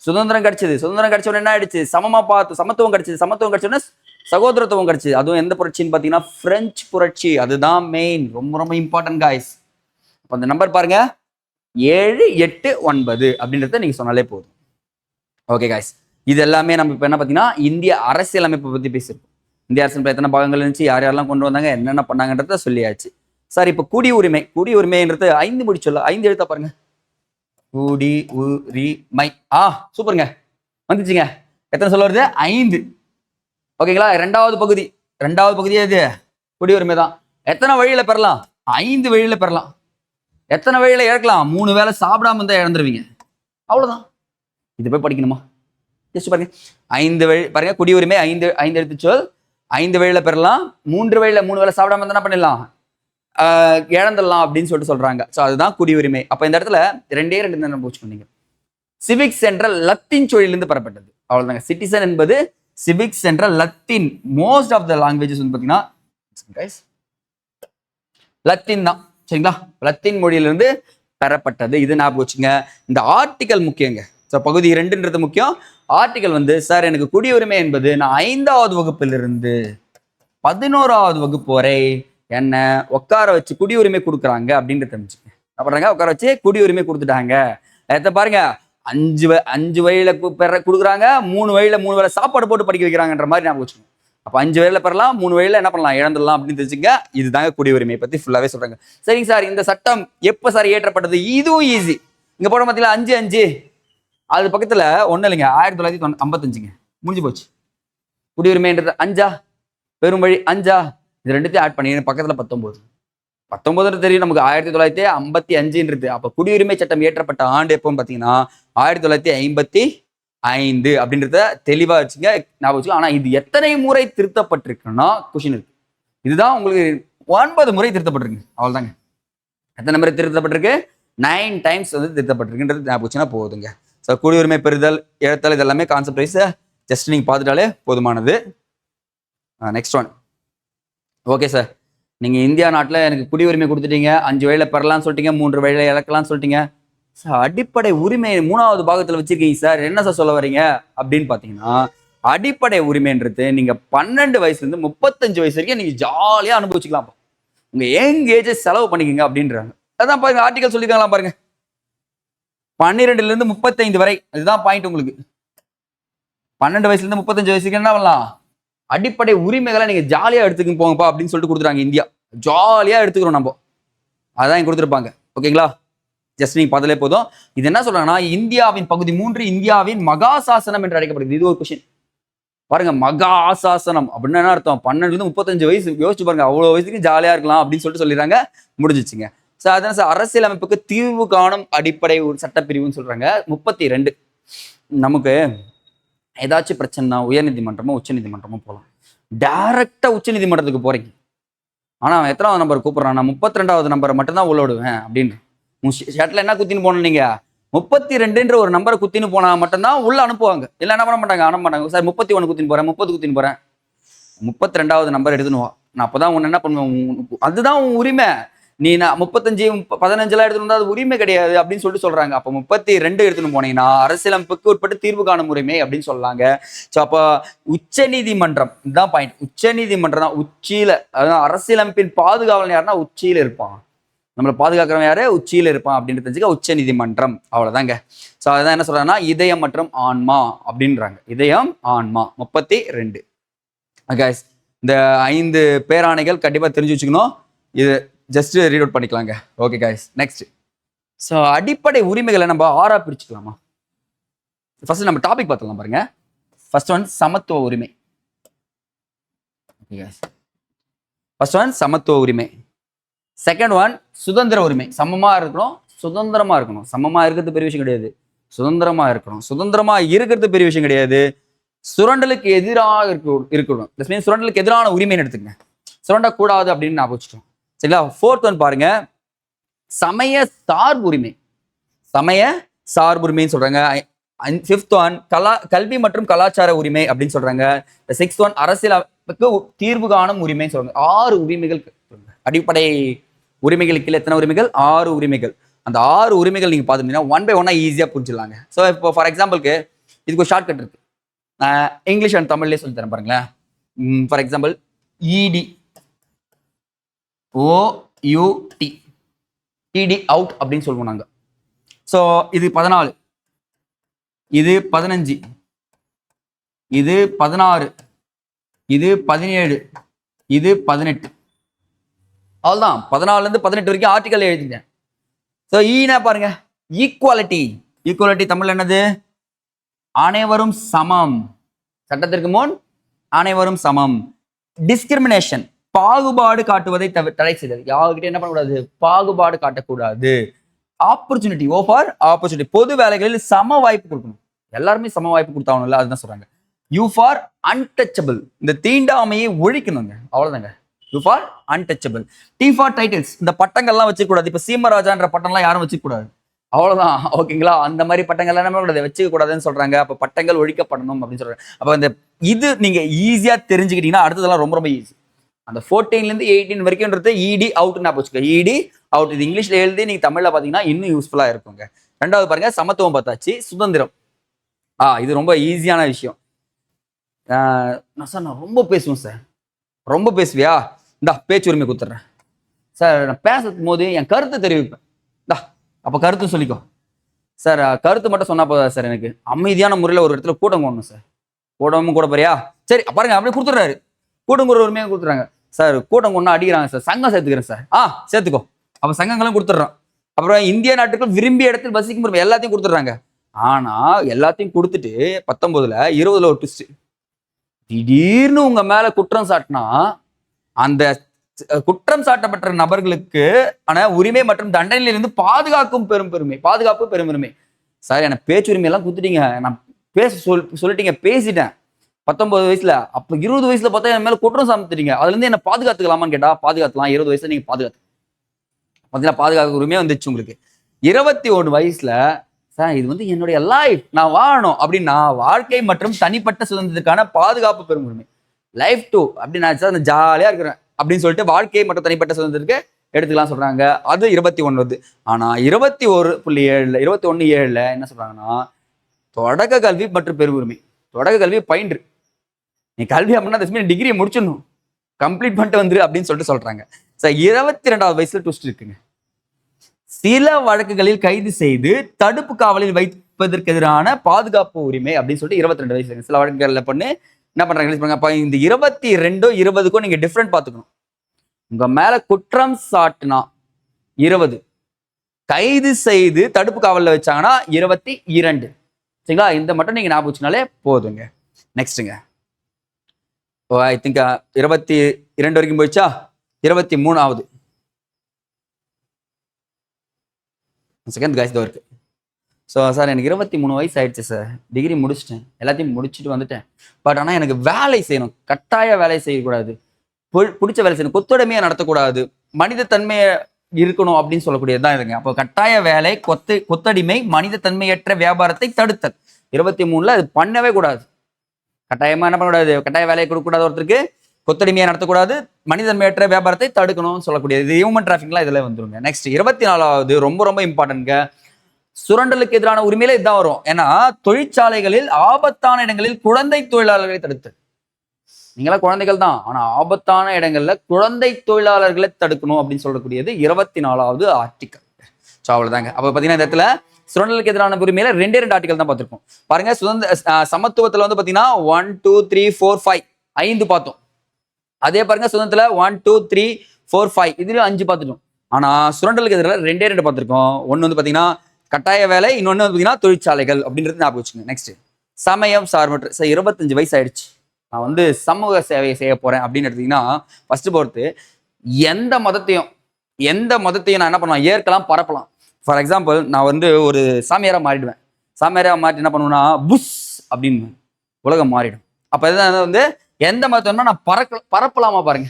சுதந்திரம் கிடைச்சது. சுதந்திரம் கிடைச்ச உடனே என்ன ஆயிடுச்சு? சமமா பார்த்து சமத்துவம் கிடைச்சது. சமத்துவம் கிடைச்ச உடனே சகோதரத்துவம் கிடைச்சது. அதுவும் எந்த புரட்சின்னு பாத்தீங்கன்னா பிரெஞ்சு புரட்சி. அதுதான் மெயின். ரொம்ப ரொம்ப இம்பார்ட்டன்ட் காய்ஸ். அப்ப அந்த நம்பர் பாருங்க 7, 8, 9 அப்படின்றத நீங்க சொன்னாலே போதும். ஓகே காய்ஸ், இது எல்லாமே நம்ம இப்ப என்ன பாத்தீங்கன்னா இந்திய அரசியலமைப்பை பத்தி பேசியிருக்கோம். இந்திய அரசியல் எத்தனை பாகங்கள் இருந்துச்சு, யார் யாரெல்லாம் கொண்டு வந்தாங்க, என்னென்ன பண்ணாங்கன்றத சொல்லியாச்சு. சார் இப்ப குடியுரிமை. குடியுரிமைன்றது 5 முடிச்சொல்ல, 5 எழுத்தா பாருங்க. குடி உரிமை. சூப்பருங்க, வந்துச்சுங்க. எத்தனை சொல்ல வருது? 5. ஓகேங்களா? ரெண்டாவது பகுதி எது? குடியுரிமை தான். எத்தனை வழியில பெறலாம்? 5 வழியில பெறலாம். எத்தனை வழியில இழக்கலாம்? 3 வேளை சாப்பிடாம இருந்தா இழந்துருவீங்க. அவ்வளவுதான். இது போய் படிக்கணுமா? ஜஸ்ட் பாருங்க, 5 வழி பாருங்க. குடியுரிமை 5 எழுத்து சொல். 5 வழியில பெறலாம். 3 வழியில 3 வேளை சாப்பிடாம இருந்தா என்ன பண்ணிடலாம்? இழந்துடலாம் அப்படின்னு சொல்றாங்க. ஸோ அதுதான் குடியுரிமை. அப்ப இந்த இடத்துல 2 நம்ம வச்சுக்கோங்க. சிவிக்ஸ் என்ற லத்தீன் சொல்லிலிருந்து பெறப்பட்டது. அவ்வளவுதாங்க. சிட்டிசன் என்பது சிவிக்ஸ் என்ற Latin. Most of the languages வந்து பாத்தீங்கன்னா லத்தீன் தான். சரிங்களா? லத்தீன் மொழியிலிருந்து பெறப்பட்டது. இது ஞாபகம் வச்சுங்க. இந்த ஆர்டிகல் முக்கியங்க. ஸோ பகுதி 2ன்றது முக்கியம். ஆர்டிகல் வந்து சார் எனக்கு குடியுரிமை என்பது நான் 5வது வகுப்பிலிருந்து 11வது வகுப்பு வரை என்ன உட்கார வச்சு குடியுரிமை கொடுக்குறாங்க அப்படின்னு தெரிஞ்சுங்க. என்ன பண்றாங்க? உட்கார வச்சு குடியுரிமை கொடுத்துட்டாங்க. பாருங்க, 5 வழியில கொடுக்குறாங்க. 3 வழியில 3 வேளை சாப்பாடு போட்டு படிக்க வைக்கிறாங்கன்ற மாதிரி ஞாபகம் வச்சுக்கோங்க. அப்ப 5 வழியில பெறலாம், 3 வழியில என்ன பண்ணலாம்? இழந்துடலாம் அப்படின்னு தெரிஞ்சுங்க. இதுதாங்க குடியுரிமை பத்தி ஃபுல்லாவே சொல்றாங்க. சரிங்க சார், இந்த சட்டம் எப்ப சார் இயற்றப்பட்டது? இதுவும் ஈஸி. இங்க போட பாத்தீங்களா 5 அது பக்கத்துல ஒண்ணு இல்லைங்க, 1955ங்க. முடிஞ்சு போச்சு. குடியுரிமைன்றது 5 பெரும் வழி 5 இது ரெண்டுத்தையும் ஆட் பண்ணி பக்கத்துல 19 தெரியும் நமக்கு. 1955. அப்ப குடியுரிமை சட்டம் இயற்றப்பட்ட ஆண்டு எப்போன்னு பாத்தீங்கன்னா 1955 அப்படின்றத தெளிவா வச்சுங்க, ஞாபகம் வச்சுக்கோ. ஆனா இது எத்தனை முறை திருத்தப்பட்டிருக்குன்னா கொஸ்டின் இருக்கு. இதுதான் உங்களுக்கு 9 முறை திருத்தப்பட்டிருக்கு. அவ்வளவுதாங்க. எத்தனை முறை திருத்தப்பட்டிருக்கு? 9 டைம்ஸ் வந்து திருத்தப்பட்டிருக்குன்றது ஞாபகம் வச்சுன்னா போதுங்க. ஸோ குடியுரிமை பெறுதல், இழத்தல் இது எல்லாமே கான்செப்ட் வைஸ் ஜஸ்ட் நீங்க பார்த்துட்டாலே போதுமானது. Next one. ஓகே சார், நீங்க இந்தியா நாட்டில் எனக்கு குடியுரிமை கொடுத்துட்டீங்க, 5 வழியில பெறலாம்னு சொல்லிட்டீங்க, 3 வழியில இழக்கலாம்னு சொல்லிட்டீங்க. சார் அடிப்படை உரிமை 3வது பாகத்தில் வச்சிருக்கீங்க சார், என்ன சார் சொல்ல வரீங்க அப்படின்னு பாத்தீங்கன்னா, அடிப்படை உரிமைன்றது நீங்க 12 வயசுல இருந்து 35 வயசு வரைக்கும் நீங்க ஜாலியா அனுபவிச்சுக்கலாம். உங்க யங் ஏஜ் செலவு பண்ணிக்கங்க அப்படின்றாங்க. அதான் பாருங்க ஆர்டிகல் சொல்லிருக்காங்களா பாருங்க. 12ல இருந்து 35 வரை. இதுதான் பாயிண்ட் உங்களுக்கு. 12 வயசுல இருந்து 35 வயசுக்கு என்ன பண்ணலாம்? அடிப்படை உரிமைகளை நீங்க ஜாலியா எடுத்துக்க போங்கப்பா அப்படின்னு சொல்லிட்டு கொடுத்துறாங்க. இந்தியா ஜாலியா எடுத்துக்கிறோம் நம்ம. அதான் கொடுத்துருப்பாங்க. ஓகேங்களா? ஜஸ்ட் நீங்க பதிலே போதும். இது என்ன சொல்றாங்கன்னா, இந்தியாவின் பகுதி 3 இந்தியாவின் மகாசாசனம் என்று அழைக்கப்படுது. இது ஒரு கொஸ்டின் பாருங்க. மகாசாசனம் அப்படின்னு என்ன அர்த்தம்? 12ல இருந்து 35 வயசு யோசிச்சு பாருங்க. அவ்வளவு வயசுக்கு ஜாலியா இருக்கலாம் அப்படின்னு சொல்லிட்டு சொல்லிடுறாங்க. முடிஞ்சிச்சுங்க. சார் அதான் சார் அரசியலமைப்புக்கு தீர்வு காணும் அடிப்படை சட்டப்பிரிவுன்னு சொல்றாங்க. 32. நமக்கு ஏதாச்சும் பிரச்சனைனா உயர்நீதிமன்றமோ உச்ச நீதிமன்றமோ போகலாம். டைரக்டா உச்ச நீதிமன்றத்துக்கு போறீங்க. ஆனா அவன் எத்தனாவது நம்பர் கூப்பிடுறான்? நான் 32வது நம்பரை மட்டும்தான் உள்ள விடுவேன் அப்படின்னு. ஷர்ட்ல என்ன குத்தின்னு போனோம் நீங்க? 32ன்ற ஒரு நம்பரை குத்தின்னு போனா மட்டும்தான் உள்ள அனுப்புவாங்க. இல்லை என்ன பண்ண மாட்டாங்க, அனுப்ப மாட்டாங்க. சார் 31 குத்தின்னு போறேன், 30 குத்தின்னு போறேன், 32வது நம்பர் எடுத்துன்னு வா. நான் அப்பதான் உன்ன என்ன பண்ணுவேன்? அதுதான் உன் உரிமை. நீ நான் 35 15 எடுத்துட்டு அது உரிமை கிடையாது அப்படின்னு சொல்றாங்க. அப்ப 32 எடுத்துன்னு போனீங்கன்னா அரசியலமைப்புக்கு உட்பட்டு தீர்வு காணும் உரிமை அப்படின்னு சொல்லாங்க. ஸோ அப்ப உச்ச நீதிமன்றம் இதுதான் பாயிண்ட். உச்ச நீதிமன்றம் தான் உச்சியில, அதாவது அரசியலமைப்பின் பாதுகாவலன் யாருன்னா உச்சியில இருப்பான். நம்மளை பாதுகாக்கிறவன் யாரு? உச்சியில இருப்பான் அப்படின்னு தெரிஞ்சுக்க உச்ச நீதிமன்றம். அவ்வளவுதாங்க. ஸோ அதான் என்ன சொல்றாங்கன்னா இதயம் மற்றும் ஆன்மா அப்படின்றாங்க. இதயம் ஆன்மா 32. இந்த 5 பேராணைகள் கண்டிப்பா தெரிஞ்சு வச்சுக்கணும். இது ஜஸ்ட் ரீட் அவுட் பண்ணிக்கலாங்க. Okay guys, next. ஸோ அடிப்படை உரிமைகளை நம்ம 6ஆ பிரிச்சுக்கலாமா? ஃபர்ஸ்ட் நம்ம டாபிக் பார்த்துக்கலாம் பாருங்க. ஃபர்ஸ்ட் ஒன் சமத்துவ உரிமை. ஃபர்ஸ்ட் ஒன் சமத்துவ உரிமை. செகண்ட் ஒன் சுதந்திர உரிமை. சமமா இருக்கணும், சுதந்திரமா இருக்கணும். சமமா இருக்கிறது பெரிய விஷயம் கிடையாது, சுதந்திரமா இருக்கணும். சுதந்திரமா இருக்கிறது பெரிய விஷயம் கிடையாது. சுரண்டலுக்கு எதிராக இருக்கணும். சுரண்டலுக்கு எதிரான உரிமைன்னு எடுத்துக்கங்க. சுரண்டக்கூடாது அப்படின்னு நான் வச்சுட்டோம். சரிங்களா? ஃபோர்த் ஒன் பாருங்க, சமய சார்புரிமை. சமய சார்புரிமைன்னு சொல்றாங்க. ஃபிஃப்த் ஒன் கல்வி மற்றும் கலாச்சார உரிமை அப்படின்னு சொல்றாங்க. சிக்ஸ்த் ஒன் அரசியலுக்கு தீர்வு காணும் உரிமை சொல்றாங்க. 6 உரிமைகள், அடிப்படை உரிமைகளுக்கு எத்தனை உரிமைகள்? 6 உரிமைகள். அந்த 6 உரிமைகள் நீங்க பாத்துட்டீங்கன்னா ஒன் பை ஒன்னா ஈஸியா புரிஞ்சிடலாங்க. ஸோ இப்போ ஃபார் எக்ஸாம்பிளுக்கு இதுக்கு ஒரு ஷார்ட்கட் இருக்கு. இங்கிலீஷ் அண்ட் தமிழ்லேயே சொல்லி தரேன் பாருங்களேன். ஃபார் எக்ஸாம்பிள் இடி OUT டிடி அவுட் அப்படின்னு சொல்லுவோம் நாங்க. ஸோ இது 14, இது 15, இது 16, இது 17, இது 18. அவ்வளோதான். 14லேருந்து 18 வரைக்கும் ஆர்டிக்கல் எழுதிட்டேன். ஸோ ஈனா பாருங்க, ஈக்குவாலிட்டி. ஈக்குவாலிட்டி தமிழ் என்னது? அனைவரும் சமம், சட்டத்திற்கு முன் அனைவரும் சமம். டிஸ்கிரிமினேஷன், பாகுபாடு காட்டுவதை தடை செய்தது. யாருக்கிட்ட என்ன பண்ணக்கூடாது? பாகுபாடு காட்டக்கூடாது. ஆப்பர்ச்சுனிட்டி, ஃபார் ஆப்பர்ச்சுனிட்டி, பொது வேலைகளில் சம வாய்ப்பு கொடுக்கணும். எல்லாருமே சம வாய்ப்பு கொடுத்தாங்கல்ல, அதுதான் சொல்றாங்க. யூ ஃபார் அன்டச்சபிள், இந்த தீண்டாமையை ஒழிக்கணுங்க, அவ்வளவுதாங்க. U for untouchable. T for titles, இந்த பட்டங்கள்லாம் வச்சுக்கூடாது. இப்ப சீமராஜான்ற பட்டம்லாம் யாரும் வச்சுக்கூடாது, அவ்வளவுதான். ஓகேங்களா? அந்த மாதிரி பட்டங்கள்லாம் நம்ம வச்சுக்க கூடாதுன்னு சொல்றாங்க. அப்ப பட்டங்கள் ஒழிக்கப்படணும் அப்படின்னு சொல்றாங்க. அப்ப இந்த இது நீங்க ஈஸியா தெரிஞ்சுக்கிட்டீங்கன்னா அடுத்ததெல்லாம் ரொம்ப ரொம்ப ஈஸி. அந்த 14லேருந்து 18 வரைக்கும்ன்றது இடி அவுட்னு வச்சுக்கோ. இடி அவுட் இது இங்கிலீஷ்ல எழுதி நீங்க தமிழ்ல பாத்தீங்கன்னா இன்னும் யூஸ்ஃபுல்லா இருக்குங்க. ரெண்டாவது பாருங்க, சமத்துவம் பார்த்தாச்சு. சுதந்திரம், இது ரொம்ப ஈஸியான விஷயம். சார் நான் ரொம்ப பேசுவேன் சார். ரொம்ப பேசுவியா? இந்தா பேச்சு உரிமை கொடுத்துட்றேன் சார். நான் பேசும் போது என் கருத்தை தெரிவிப்பேன். இந்தா அப்போ கருத்து சொல்லிக்கோ சார். கருத்து மட்டும் சொன்னா போதா சார், எனக்கு அமைதியான முறையில் ஒரு இடத்துல கூட்டம் போடணும் சார். கூட்டமும் கூட போறியா? சரி பாருங்க, அப்படியே கொடுத்துட்றாரு. கூட்டம் கூட உரிமையாக கொடுத்துறாங்க சார். கூட்டம் கொண்டா அடிக்கிறாங்க சார், சங்கம் சேர்த்துக்கிறேன் சார். சேர்த்துக்கோ. அப்போ சங்கங்களும் கொடுத்துட்றான். அப்புறம் இந்திய நாட்டுக்கு விரும்பிய இடத்தில் வசிக்கும் உரிமை எல்லாத்தையும் கொடுத்துட்றாங்க. ஆனா எல்லாத்தையும் கொடுத்துட்டு 19ல 20ல ஒரு ட்விஸ்ட். திடீர்னு உங்க மேல குற்றம் சாட்டினா அந்த குற்றம் சாட்டப்பட்ட நபர்களுக்கு ஆனா உரிமை மற்றும் தண்டனையிலிருந்து பாதுகாக்கும் பாதுகாப்பு பெரும் பெருமை. சார் எனக்கு பேச்சுரிமை எல்லாம் கொடுத்துட்டீங்க, நான் சொல்லிட்டீங்க, பேசிட்டேன் 19 வயசுல. அப்ப 20 வயசுல பார்த்தா என் மேல குற்றம் சாமிட்டுட்டீங்க, அதுல இருந்து என்ன பாதுகாத்துக்கலாமான்னு கேட்டா பாதுகாத்துலாம். 20 வயசுல நீங்க பாதுகாத்து பாதுகாக்க உரிமையா வந்துச்சு உங்களுக்கு. 21 வயசுல சார் இது என்னுடைய லைஃப், நான் வாழணும் அப்படின்னா வாழ்க்கை மற்றும் தனிப்பட்ட சுதந்திரத்துக்கான பாதுகாப்பு பெரும் உரிமை. லைஃப் 2 அப்படின்னு நான் ஜாலியா இருக்கிறேன் அப்படின்னு சொல்லிட்டு வாழ்க்கை மற்றும் தனிப்பட்ட சுதந்திரத்துக்கு எடுத்துக்கலாம் சொல்றாங்க. அது 21. ஆனா 21.7 என்ன சொல்றாங்கன்னா, தொடக்க கல்வி மற்றும் பெரும் உரிமை. தொடக்க கல்வி பயின்று, நீ கல்வி அப்படின்னா டிகிரியை முடிச்சிடணும், கம்ப்ளீட் பண்ணிட்டு வந்துரு அப்படின்னு சொல்லிட்டு சொல்றாங்க. சார் 22வது வயசுல ட்விஸ்ட் இருக்குங்க. சில வழக்குகளில் கைது செய்து தடுப்பு காவலில் வைப்பதற்கு எதிரான பாதுகாப்பு உரிமை அப்படின்னு சொல்லிட்டு 22 வயசுல சில வழக்குகள்ல பண்ணு என்ன பண்றாங்க. அப்ப இந்த 22 20க்கும் நீங்க டிஃப்ரெண்ட் பாத்துக்கணும். உங்க மேல குற்றம் சாட்டுனா 20, கைது செய்து தடுப்பு காவலில் வச்சாங்கன்னா 22. சரிங்களா? இந்த மட்டும் நீங்க ஞாபகம் வச்சுனாலே போதுங்க. நெக்ஸ்ட்டுங்க, ஐ திங்க் 22 வரைக்கும் போயிடுச்சா? 23வது செகண்ட் காய்ஸ் தான் இருக்கு. ஸோ சார் எனக்கு 23 வயசு ஆயிடுச்சு சார், டிகிரி முடிச்சிட்டேன், எல்லாத்தையும் முடிச்சுட்டு வந்துட்டேன். பட் ஆனால் எனக்கு வேலை செய்யணும், கட்டாய வேலை செய்யக்கூடாது, பிடிச்ச வேலை செய்யணும், கொத்தடிமையை நடத்தக்கூடாது, மனித தன்மையை இருக்கணும் அப்படின்னு சொல்லக்கூடியதுதான் இதுங்க. அப்போ கட்டாய வேலை, கொத்தடிமை, மனித தன்மையற்ற வியாபாரத்தை தடுத்தல். 23ல அது பண்ணவே கூடாது. கட்டாயமா என்ன பண்ணக்கூடாது? கட்டாய வேலையை கொடுக்கக்கூடாது, ஒருத்தருக்கு கொத்தடிமையை நடத்தக்கூடாது, மனிதன்மையற்ற வியாபாரத்தை தடுக்கணும்னு சொல்லக்கூடியது. இது ஹியூமன் டிராஃபிக்லாம் இதில் வந்துருங்க. நெக்ஸ்ட் 24வது ரொம்ப ரொம்ப இம்பார்ட்டன்ட்ங்க, சுரண்டலுக்கு எதிரான உரிமையில இதுதான் வரும். ஏன்னா தொழிற்சாலைகளில் ஆபத்தான இடங்களில் குழந்தை தொழிலாளர்களை தடுத்து, நீங்களாம் குழந்தைகள் தான், ஆனா ஆபத்தான இடங்கள்ல குழந்தை தொழிலாளர்களை தடுக்கணும் அப்படின்னு சொல்லக்கூடியது 24வது ஆர்டிக்கல். ஸோ அவ்வளவுதாங்க. அப்ப பாத்தீங்கன்னா இந்த இடத்துல சுரண்டலுக்கு எதிரான உரிமையில 2 ஆர்டிக்கல் தான் பார்த்திருக்கோம். பாருங்க, சமத்துவத்துல பாத்தீங்கன்னா 1 2 3 4 5 5 பார்த்தோம். அதே பாருங்க சுதந்திரத்துல 1 2 3 4 5 இதுல 5 பார்த்துட்டோம். ஆனா சுரண்டலுக்கு எதிராக 2 பார்த்திருக்கோம். ஒன்னு பாத்தீங்கன்னா கட்டாய வேலை, இன்னொன்னு பாத்தீங்கன்னா தொழிற்சாலைகள் அப்படின்றது ஞாபகம் வச்சுங்க. நெக்ஸ்ட் சமயம் சார்பற்ற. 25 வயசு ஆயிடுச்சு, நான் சமூக சேவையை செய்ய போறேன் அப்படின்னு எடுத்தீங்கன்னா ஃபர்ஸ்ட் பொறுத்து எந்த மதத்தையும் நான் என்ன பண்ணுவேன், ஏற்கலாம், பரப்பலாம். ஃபார் எக்ஸாம்பிள் நான் ஒரு சாமியாரா மாறிடுவேன். சாமியாரா மாறிட்டு என்ன பண்ணுவேன்னா புஷ் அப்படின்னு உலகம் மாறிடும். அப்ப இதுதான் எந்த மதத்தை நான் பரப்பலாமா பாருங்க.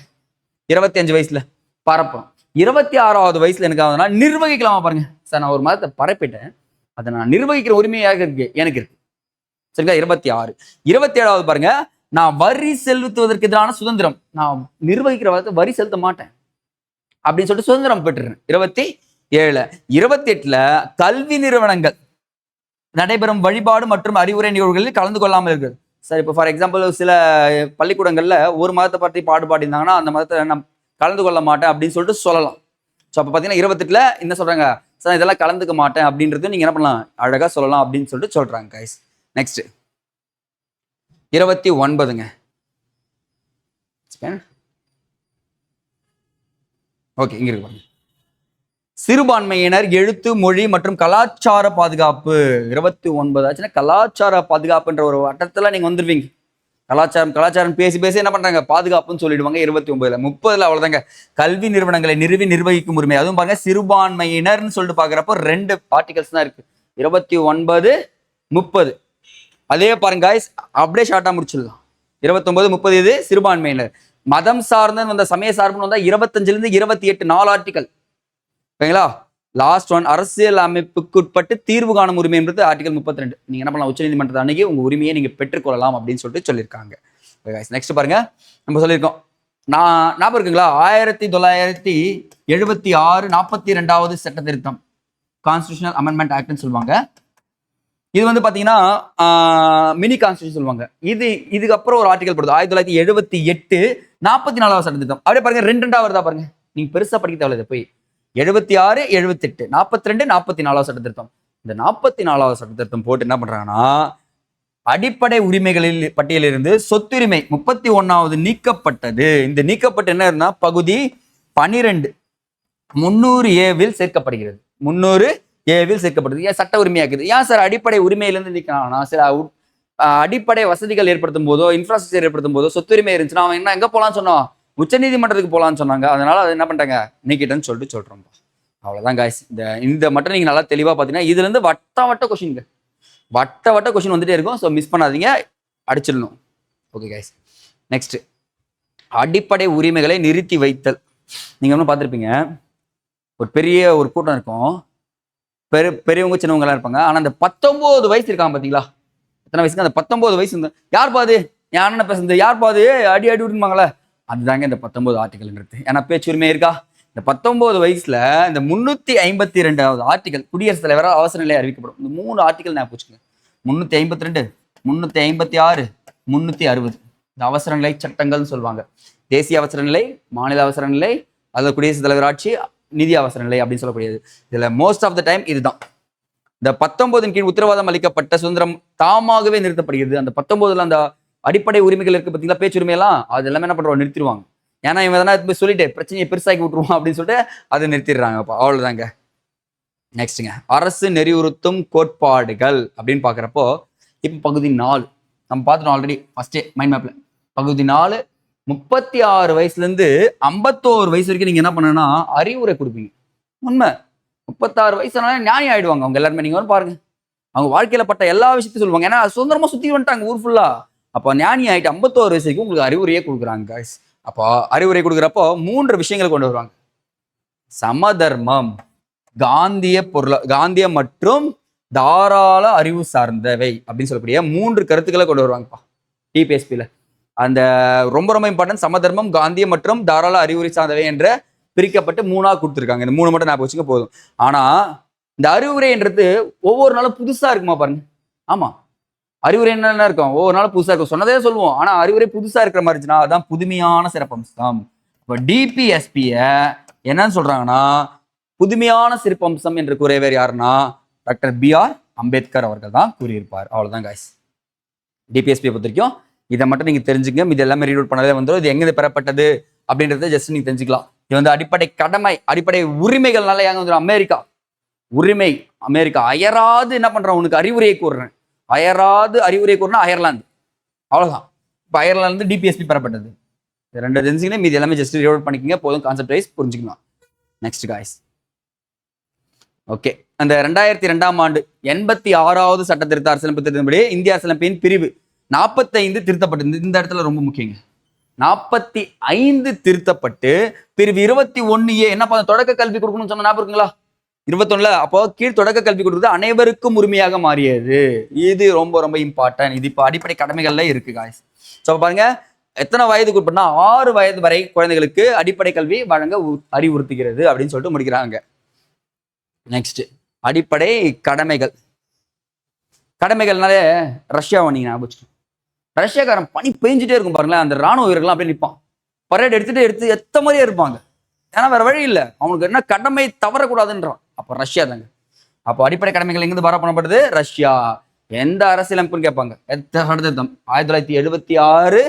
25 வயசுல பரப்பலாம். 26வது வயசுல எனக்கு நிர்வகிக்கலாமா பாருங்க. சார் நான் ஒரு மதத்தை பரப்பிட்டேன், அதை நான் நிர்வகிக்கிற உரிமையாக இருக்கு எனக்கு இருக்கு. சரிங்களா? 26. 27வது பாருங்க, நான் வரி செலுத்துவதற்கு எதிரான சுதந்திரம், நான் நிர்வகிக்கிற வரி செலுத்த மாட்டேன் அப்படின்னு சொல்லிட்டு சுதந்திரம் பெற்றுறேன். 27. 28ல கல்வி நிறுவனங்கள் நடைபெறும் வழிபாடு மற்றும் அறிவுரை நிகழ்வுகளில் கலந்து கொள்ளாமல் இருக்குது. சார் இப்போ ஃபார் எக்ஸாம்பிள் சில பள்ளிக்கூடங்கள்ல ஒரு மதத்தை பற்றி பாடியிருந்தாங்கன்னா அந்த மதத்தை நான் கலந்து கொள்ள மாட்டேன் அப்படின்னு சொல்லிட்டு சொல்லலாம். ஸோ அப்போ பார்த்தீங்கன்னா 28ல என்ன சொல்றாங்க, சார் இதெல்லாம் கலந்துக்க மாட்டேன் அப்படின்றது நீங்க என்ன பண்ணலாம், அழகா சொல்லலாம் அப்படின்னு சொல்லிட்டு சொல்றாங்க கைஸ். நெக்ஸ்ட் 29ங்க. ஓகே, இங்க இருக்கு. சிறுபான்மையினர் எழுத்து மொழி மற்றும் கலாச்சார பாதுகாப்பு. 29 ஆச்சுன்னா கலாச்சார பாதுகாப்புன்ற ஒரு வட்டத்துல நீங்க வந்துருவீங்க. கலாச்சாரம் பேசி என்ன பண்றாங்க, பாதுகாப்புன்னு சொல்லிடுவாங்க. 29ல 30ல அவ்வளவுதாங்க, கல்வி நிறுவனங்களை நிர்வகிக்கும் உரிமை. அதுவும் பாருங்க சிறுபான்மையினர்னு சொல்லிட்டு பாக்குறப்போ 2 ஆர்டிகல்ஸ் தான் இருக்கு, 29, 30. அதே பாருங்க guys, அப்படியே ஷார்ட்டா முடிச்சிடலாம். 29, 30 இது சிறுபான்மையினர். மதம் சார்ந்து வந்த சமய சார்புன்னு வந்தா 25ல இருந்து 28 4 ஆர்டிகல். ஓகேங்களா? லாஸ்ட் ஒன், அரசியல் அமைப்புக்குட்பட்டு தீர்வு காணும் உரிமை என்பது ஆர்டிகல் 32. நீங்க என்ன பண்ணலாம், உச்சநீதிமன்றத்தை அணுகி உங்க உரிமையை நீங்க பெற்றுக்கொள்ளலாம் அப்படின்னு சொல்லிட்டு சொல்லியிருக்காங்க. நெக்ஸ்ட் பாருங்க, நம்ம சொல்லியிருக்கோம் ஞாபகம் இருக்குங்களா, 1976 42வது சட்ட திருத்தம், கான்ஸ்டிடியூஷனல் அமெண்ட்மெண்ட் ஆக்ட்னு சொல்லுவாங்க. இது வந்து பாத்தீங்கன்னா மினி கான்ஸ்டிடியூஷன் சொல்லுவாங்க. இதுக்கப்புறம் ஒரு ஆர்டிகல் போடுது 1978 44வது சட்ட திருத்தம். அப்படியே பாருங்க 2 வருதா பாருங்க, நீங்க பெருசா படிக்க தேவையில்லை. போய் 76, 78, 42, 44வது சட்ட திருத்தம். இந்த 44வது சட்ட திருத்தம் போட்டு என்ன பண்றாங்கன்னா, அடிப்படை உரிமைகளில் பட்டியலிருந்து சொத்துரிமை 31வது நீக்கப்பட்டது. இந்த நீக்கப்பட்டு என்ன இருந்தா பகுதி 12 300A சேர்க்கப்படுகிறது. 300A சேர்க்கப்படுது. ஏன் சட்ட உரிமையாக்குது? ஏன் சார் அடிப்படை உரிமையிலிருந்து நீக்கணும்னா, சில அடிப்படை வசதிகள் ஏற்படுத்தும் போதோ இன்ஃப்ராஸ்ட்ரக்சர் ஏற்படுத்தும் போதோ சொத்துரிமை இருந்துச்சுன்னா அவன் என்ன எங்க போலான்னு சொன்னான், உச்சநீதிமன்றத்துக்கு போலான்னு சொன்னாங்க. அதனால அதை என்ன பண்ணிட்டாங்க, நீக்கிட்டேன்னு சொல்லிட்டு சொல்றோம். அவ்வளவுதான் காய்ஸ். இந்த மட்டும் நீங்க நல்லா தெளிவா பாத்தீங்கன்னா இதுல இருந்து வட்ட கொஸ்டின் வந்துட்டே இருக்கும். ஸோ மிஸ் பண்ணாதீங்க, அடிச்சிடணும். Okay guys. நெக்ஸ்ட், அடிப்படை உரிமைகளை நிறுத்தி வைத்தல். நீங்க ஒன்றும் பார்த்துருப்பீங்க, ஒரு பெரிய ஒரு கூட்டம் இருக்கும், பெரியவங்க சின்னவங்க எல்லாம் இருப்பாங்க. ஆனா அந்த 19 வயசு இருக்காங்க பாத்தீங்களா, எத்தனை வயசுக்கு அந்த 19 வயசு இருந்தா யார் பாது, என் அண்ணனை பேசுறது யார் பாது, அடி விடுவாங்களே, அதுதாங்க இந்த 19 ஆர்டிகல்ன்றது. ஏன்னா பேச்சுரிமை இருக்கா. இந்த 19 வயசுல இந்த 352வது ஆர்டிகல் குடியரசுத் தலைவரால் அவசர நிலை அறிவிக்கப்படும். இந்த 3 ஆர்டிகல் நான் பூச்சுங்க, 352, 356, 360. இந்த அவசர நிலை சட்டங்கள்னு சொல்லுவாங்க. தேசிய அவசர நிலை, மாநில அவசர நிலை, அதாவது குடியரசுத் தலைவர் ஆட்சி, நிதி அவசர நிலை அப்படின்னு சொல்லக்கூடியது. இதுல மோஸ்ட் ஆஃப் த டைம் இதுதான். இந்த 19 கீழ் உத்தரவாதம் அளிக்கப்பட்ட சுதந்திரம் தாமாகவே நிறுத்தப்படுகிறது. அந்த 19ல அந்த அடிப்படை உரிமைகள் இருக்கு பார்த்தீங்களா, பேச்சுரிமை எல்லாம், அது எல்லாமே என்ன பண்றோம், நிறுத்திடுவாங்க. ஏன்னா இவன் எதனா சொல்லிட்டு பிரச்சனையை பெருசாக்கி விட்டுருவோம் அப்படின்னு சொல்லிட்டு அதை நிறுத்திடுறாங்க. அவ்வளவுதாங்க. நெக்ஸ்ட்ங்க, அரசு நெறிவுறுத்தும் கோட்பாடுகள் அப்படின்னு பாக்குறப்போ இப்ப பகுதி 4 நம்ம பார்த்துட்டோம் ஆல்ரெடி ஃபர்ஸ்டே மைண்ட் மேப்ல. பகுதி 4 36 வயசுல இருந்து 51 வயசு வரைக்கும் நீங்க என்ன பண்ணணும்னா அறிவுரை கொடுப்பீங்க. உண்மை, 36 வயசுனால ஞானி ஆயிடுவாங்க அவங்க எல்லாருமே. நீங்க வந்து பாருங்க, அவங்க வாழ்க்கையில பட்ட எல்லா விஷயத்தையும் சொல்லுவாங்க. ஏன்னா சுதந்திரமா சுத்தி வந்துட்டாங்க ஊர் ஃபுல்லா. அப்போ ஞானி ஆயிட்டு 51 வயசுக்கு உங்களுக்கு அறிவுரையே கொடுக்குறாங்க கைஸ். அப்போ அறிவுரை கொடுக்குறப்போ 3 விஷயங்களை கொண்டு வருவாங்க. சமதர்மம், காந்திய மற்றும் தாராள அறிவு சார்ந்தவை அப்படின்னு சொல்லக்கூடிய 3 கருத்துக்களை கொண்டு வருவாங்கப்பா டிபிஎஸ்பியில. அந்த ரொம்ப ரொம்ப இம்பார்ட்டன்ட். சமதர்மம், காந்திய மற்றும் தாராள அறிவுரை சார்ந்தவை என்ற பிரிக்கப்பட்டு 3ஆ கொடுத்துருக்காங்க. இந்த 3 மட்டும் நான் வச்சுக்க போதும். ஆனா இந்த அறிவுரைன்றது ஒவ்வொரு நாளும் புதுசா இருக்குமா பாருங்க. ஆமா, அறிவுரை என்ன இருக்கும், ஒவ்வொரு நாளும் புதுசா இருக்கும், சொன்னதே சொல்லுவோம். ஆனா அறிவுரை புதுசா இருக்கிற மாதிரி இருந்துச்சுன்னா அதான் புதுமையான சிறப்பம்சம். இப்போ டிபிஎஸ்பிய என்னன்னு சொல்றாங்கன்னா புதுமையான சிறப்பம்சம் என்று கூறியவர் யாருன்னா டாக்டர் BR அம்பேத்கர் அவர்கள் தான் கூறியிருப்பார். அவ்வளவுதான் காய்ஸ். டிபிஎஸ்பியை பொறுத்த வரைக்கும் இதை மட்டும் நீங்க தெரிஞ்சுங்க. இது எல்லாமே ரீட் பண்ணதே வந்துடும். இது எங்க பெறப்பட்டது அப்படின்றத ஜஸ்ட் நீங்க தெரிஞ்சுக்கலாம். இது வந்து அடிப்படை கடமை, அடிப்படை உரிமைகள்னால எங்க வந்துடும், அமெரிக்கா உரிமை. அமெரிக்கா அயராது என்ன பண்றேன், உனக்கு அறிவுரையை கூறுறேன், அயராது அறிவுரை கூறினா அயர்லாந்து. அவ்வளவுதான். இப்போ அயர்லாந்து டிபிஎஸ்பி பெறப்பட்டது. இது 2 தெரிஞ்சுக்கினே மீது எல்லாமே ஜஸ்ட் ரீட் பண்ணிக்கங்க போதும், கான்செப்ட் வைஸ் புரிஞ்சுக்கலாம். Next guys. ஓகே, அந்த 2002ஆம் ஆண்டு 86வது சட்ட திருத்த அரசியலமைப்பு திருத்தப்படி இந்திய அரசியலமைப்பின் பிரிவு 45 திருத்தப்பட்டது. இந்த இடத்துல ரொம்ப முக்கியங்க. 45 திருத்தப்பட்டு பிரிவு 21A என்ன பண்ண, தொடக்க கல்வி கொடுக்கணும்னு சொன்ன ஞாபகம் இருக்குங்களா? 21ல அப்போ கீழ் தொடக்க கல்வி கொடுத்தது அனைவருக்கும் உரிமையாக மாறியது. இது ரொம்ப ரொம்ப இம்பார்ட்டன்ட். இது இப்போ அடிப்படை கடமைகள்ல இருக்கு காய்ஸ். ஸோ பாருங்க, எத்தனை வயதுக்கு உட்பட்டா 6 வயது வரை குழந்தைகளுக்கு அடிப்படை கல்வி வழங்க அறிவுறுத்துகிறது அப்படின்னு சொல்லிட்டு முடிக்கிறாங்க. நெக்ஸ்ட் அடிப்படை கடமைகள். கடமைகள்னாலே ரஷ்யாவை நீங்க ஞாபகம், ரஷ்யாக்காரன் பனி பெஞ்சிட்டே இருக்கும் பாருங்களேன், அந்த ராணுவ வீரர்கள்லாம் அப்படியே நிற்பான், பரேட் எடுத்து எத்த மாதிரியே இருப்பாங்க. ஏன்னா வேற வழி இல்லை, அவனுக்கு என்ன கடமை தவறக்கூடாதுன்றான். அப்போ ரஷ்யா தாங்க. அப்போ அடிப்படை கடமைகள் எங்கிருந்து பாரா பண்ணப்படுது? ரஷ்யா. எந்த அரசியலமைப்புன்னு கேட்பாங்க, சட்டத்திருத்தம் 1976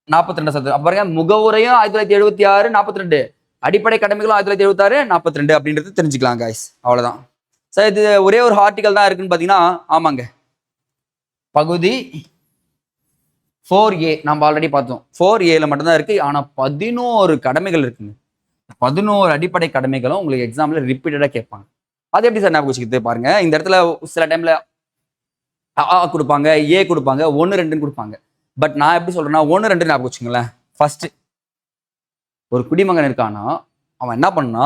42 சதவீதம். அப்ப பாருங்க, முகவுரையும் 1976 42, அடிப்படை கடமைகளும் 1976 42 அப்படின்றது தெரிஞ்சுக்கலாம் காய்ஸ். அவ்வளவுதான் சார். இது ஒரே ஒரு ஆர்டிகல் தான் இருக்குன்னு பாத்தீங்கன்னா, ஆமாங்க, பகுதி 4A நம்ம ஆல்ரெடி பார்த்தோம். 4Aல மட்டும்தான் இருக்கு. ஆனா 11 கடமைகள் இருக்குங்க. 11 அடிப்படை கடமைகளும் உங்களுக்கு எக்ஸாம்ல ரிப்பீட்டடா கேட்பாங்க. அது எப்படி சார் ஞாபகம் வச்சுக்கிட்டு பாருங்க. இந்த இடத்துல சில டைம்ல ஆ கொடுப்பாங்க, ஏ கொடுப்பாங்க, 1 2 கொடுப்பாங்க. பட் நான் எப்படி சொல்றேன்னா 1 2 ஞாபகம் வச்சுங்களேன். ஃபர்ஸ்ட் ஒரு குடிமகன் இருக்கானா, அவன் என்ன பண்ணா,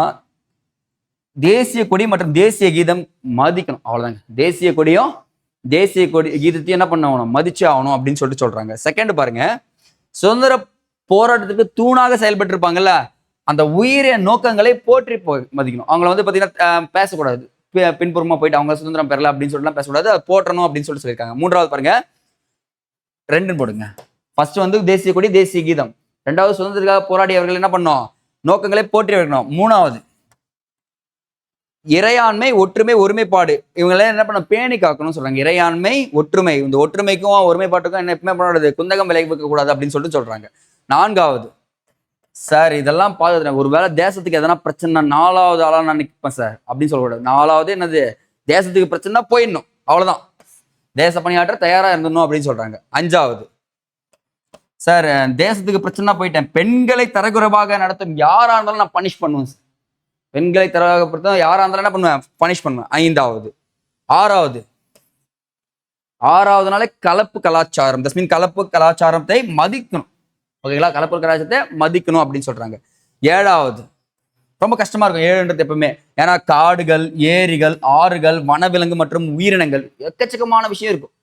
தேசிய கொடி மற்றும் தேசிய கீதம் மதிக்கணும். அவ்வளவுதாங்க. தேசிய கொடியும் தேசிய கொடி கீதத்தையும் என்ன பண்ணணும், மதிச்சு ஆகணும் அப்படின்னு சொல்லிட்டு சொல்றாங்க. செகண்ட் பாருங்க, சுதந்திர போராட்டத்துக்கு தூணாக செயல்பட்டு இருப்பாங்கல்ல, அந்த உயிரிய நோக்கங்களை போற்றி மதிக்கணும். அவங்கள வந்து பாத்தீங்கன்னா பேசக்கூடாது, பின்புறமா போயிட்டு அவங்க சுதந்திரம் பெறல அப்படின்னு சொல்லிட்டு பேசக்கூடாது, அதை போற்றணும் அப்படின்னு சொல்லிட்டு சொல்லியிருக்காங்க. மூன்றாவது பாருங்க, 2 போடுங்க. ஃபர்ஸ்ட் வந்து தேசிய கொடி தேசிய கீதம், 2வது சுதந்திரத்துக்காக போராடியவர்கள் என்ன பண்ணோம், நோக்கங்களை போற்றி வைக்கணும். 3வது இறையாண்மை ஒற்றுமை ஒருமைப்பாடு, இவங்களே என்ன பண்ண பேணி காக்கணும்னு சொல்றாங்க. இறையாண்மை ஒற்றுமை, இந்த ஒற்றுமைக்கும் ஒருமைப்பாட்டுக்கும் என்ன எப்பவுமே பண்ணக்கூடாது, குந்தகம் விளைவிக்க கூடாது அப்படின்னு சொல்லிட்டு சொல்றாங்க. 4வது சார், இதெல்லாம் பார்த்து ஒருவேளை தேசத்துக்கு எதனா பிரச்சனை 4வது ஆளா நான் நிற்பேன் சார் அப்படின்னு சொல்லக்கூடாது. 4வது என்னது, தேசத்துக்கு பிரச்சனை போயிடணும், அவ்வளவுதான், தேச பணியாற்ற தயாரா இருந்தணும் அப்படின்னு சொல்றாங்க. 5வது சார், தேசத்துக்கு பிரச்சனை போயிட்டேன், பெண்களை தரக்குறைவாக நடத்தும் யாரா இருந்தாலும் நான் பனிஷ் பண்ணுவேன் சார், பெண்களை தரப்படுத்த யாரா இருந்தாலும் என்ன பண்ணுவேன், பனிஷ் பண்ணுவேன். 5வது 6வதுனாலே கலப்பு கலாச்சாரம், தட் மீன் கலப்பு கலாச்சாரத்தை மதிக்கணும். ஓகேங்களா, கலப்பு கலாச்சாரத்தை மதிக்கணும் அப்படின்னு சொல்றாங்க. 7வது ரொம்ப கஷ்டமா இருக்கும் 7ன்றது எப்பவுமே, ஏன்னா காடுகள், ஏரிகள், ஆறுகள், வனவிலங்கு மற்றும் உயிரினங்கள், எக்கச்சக்கமான விஷயம் இருக்கும்.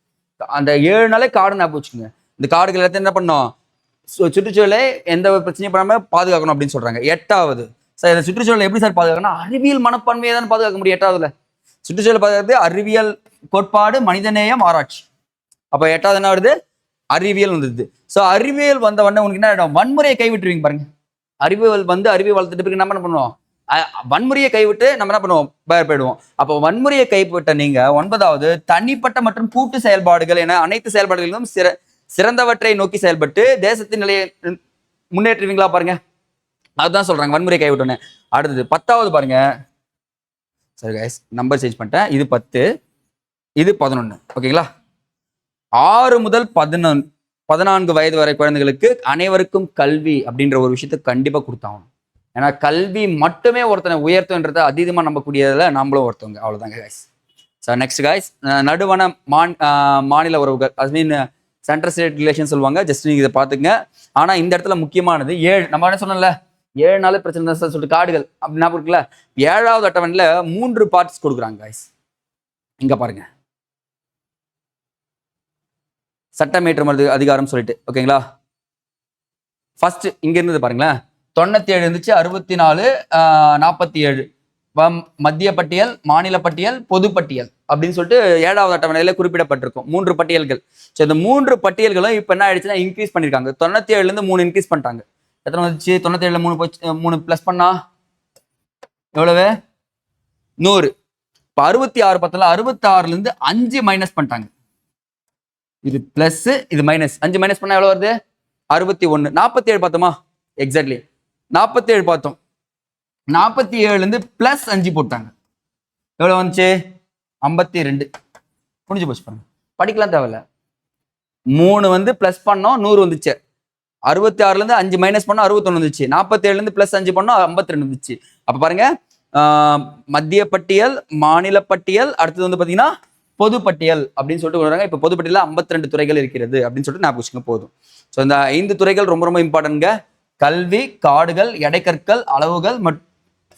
அந்த 7 நாளே காடு ஞாபகம் வச்சுக்கோங்க. இந்த காடுகள் எல்லாத்தையும் என்ன பண்ணணும், சுற்றுச்சூழலை எந்த ஒரு பிரச்சனையும் பண்ணாம பாதுகாக்கணும் அப்படின்னு சொல்றாங்க. 8வது சார், இந்த சுற்றுச்சூழலை எப்படி சார் பாதுகாக்கணும், அறிவியல் மனப்பான்மையை தான் பாதுகாக்க முடியும். 8வதுல சுற்றுச்சூழல் பாதுகாத்து அறிவியல் கோட்பாடு மனிதநேயம் ஆராய்ச்சி. அப்ப 8வது என்ன வருது, அறிவியல் வந்துருது. ஸோ அறிவியல் வந்த உடனே உங்களுக்கு என்ன ஆயிடும், வன்முறையை கைவிட்டுருவீங்க பாருங்க. அறிவியல் வந்து அறிவியல் வளர்த்துட்டு பிறகு நம்ம என்ன பண்ணுவோம், வன்முறையை கைவிட்டு நம்ம என்ன பண்ணுவோம், போயிடுவோம். அப்போ வன்முறையை கைவிட்ட நீங்க 9வது தனிப்பட்ட மற்றும் கூட்டு செயல்பாடுகள் என அனைத்து செயல்பாடுகளிலும் சிறந்தவற்றை நோக்கி செயல்பட்டு தேசத்தின் நிலையை முன்னேற்றுவீங்களா பாருங்க. அதுதான் சொல்றாங்க வன்முறை கைவிட்டோன்னு. அடுத்தது 10வது பாருங்க. சரி கைஸ், நம்பர் சேஞ்ச் பண்ணிட்டேன். இது 10, இது 11. ஓகேங்களா. 6 முதல் 14 வயது வரை குழந்தைகளுக்கு அனைவருக்கும் கல்வி அப்படின்ற ஒரு விஷயத்த கண்டிப்பா கொடுத்தாகணும். ஏன்னா கல்வி மட்டுமே ஒருத்தனை உயர்த்துன்றதை அதிகமா நம்பக்கூடியதுல நம்மளும் ஒருத்தவங்க. அவ்வளவுதாங்க கைஸ். சார் நெக்ஸ்ட் கைஸ், நடுவண மாநில உறவுகள், ஐ மீன் சென்ட்ரல் ஸ்டேட் ரிலேஷன் சொல்லுவாங்க. ஜஸ்ட் நீங்க இதை பாத்துங்க. ஆனா இந்த இடத்துல முக்கியமானது 7. நம்ம என்ன சொன்னோம்ல, 7 நாள் பிரச்சனை தான் சார் சொல்லிட்டு காடுகள் அப்படி ஞாபகம் இருக்குல்ல. 7வது அட்டவணையில 3 பார்ட்ஸ் கொடுக்குறாங்க கைஸ். இங்க பாருங்க, சட்டம் இயற்றும் அதிகாரம் சொல்லிட்டு. ஓகேங்களா. ஃபர்ஸ்ட் இங்க இருந்தது பாருங்களேன், 97 இருந்துச்சு, 64, 47 மத்திய பட்டியல், மாநில பட்டியல், பொது பட்டியல் அப்படின்னு சொல்லிட்டு 7வது அட்டவணையில குறிப்பிடப்பட்டிருக்கும் 3 பட்டியல்கள். ஸோ இந்த 3 பட்டியல்களும் இப்ப என்ன ஆயிடுச்சுன்னா இன்க்ரீஸ் பண்ணிருக்காங்க. 97ல இருந்து 3 இன்க்ரீஸ் பண்ணிட்டாங்க. எத்தனை வந்துச்சு, 97ல 3 போச்சு, 3 பிளஸ் பண்ணா எவ்வளவு, 100. இப்ப 66 பார்த்தல, 66ல இருந்து 5 மைனஸ் பண்ணிட்டாங்க. இது பிளஸ், இது மைனஸ். 5 மைனஸ் பண்ணா எவ்வளவு வருது, 61. 47 பார்த்தோமா, எக்ஸாக்ட்லி 47 பார்த்தோம். 47ல இருந்து பிளஸ் 5 போட்டாங்க, எவ்வளவு வந்துச்சு, 52. முடிஞ்சு போச்சு பாருங்க, படிக்கலாம் தேவையில்ல. 3 வந்து பிளஸ் பண்ணோம், 100 வந்துச்சு. 66ல இருந்து 5 மைனஸ் பண்ணோம், 61 வந்துச்சு. 47ல இருந்து பிளஸ் 5 பண்ணோம், 52 வந்துச்சு. அப்ப பாருங்க, மத்திய பட்டியல், மாநில பட்டியல், அடுத்தது வந்து பாத்தீங்கன்னா பொது பட்டியல் அப்படின்னு சொல்லிட்டு வராங்க. இப்ப பொது பட்டியல 52 துறைகள் இருக்கிறது அப்படின்னு சொல்லிட்டு ஞாபகம் வச்சுங்க போதும். ஸோ இந்த 5 துறைகள் ரொம்ப ரொம்ப இம்பார்ட்டன்ட்ங்க. கல்வி, காடுகள், எடைக்கற்கள், அளவுகள்,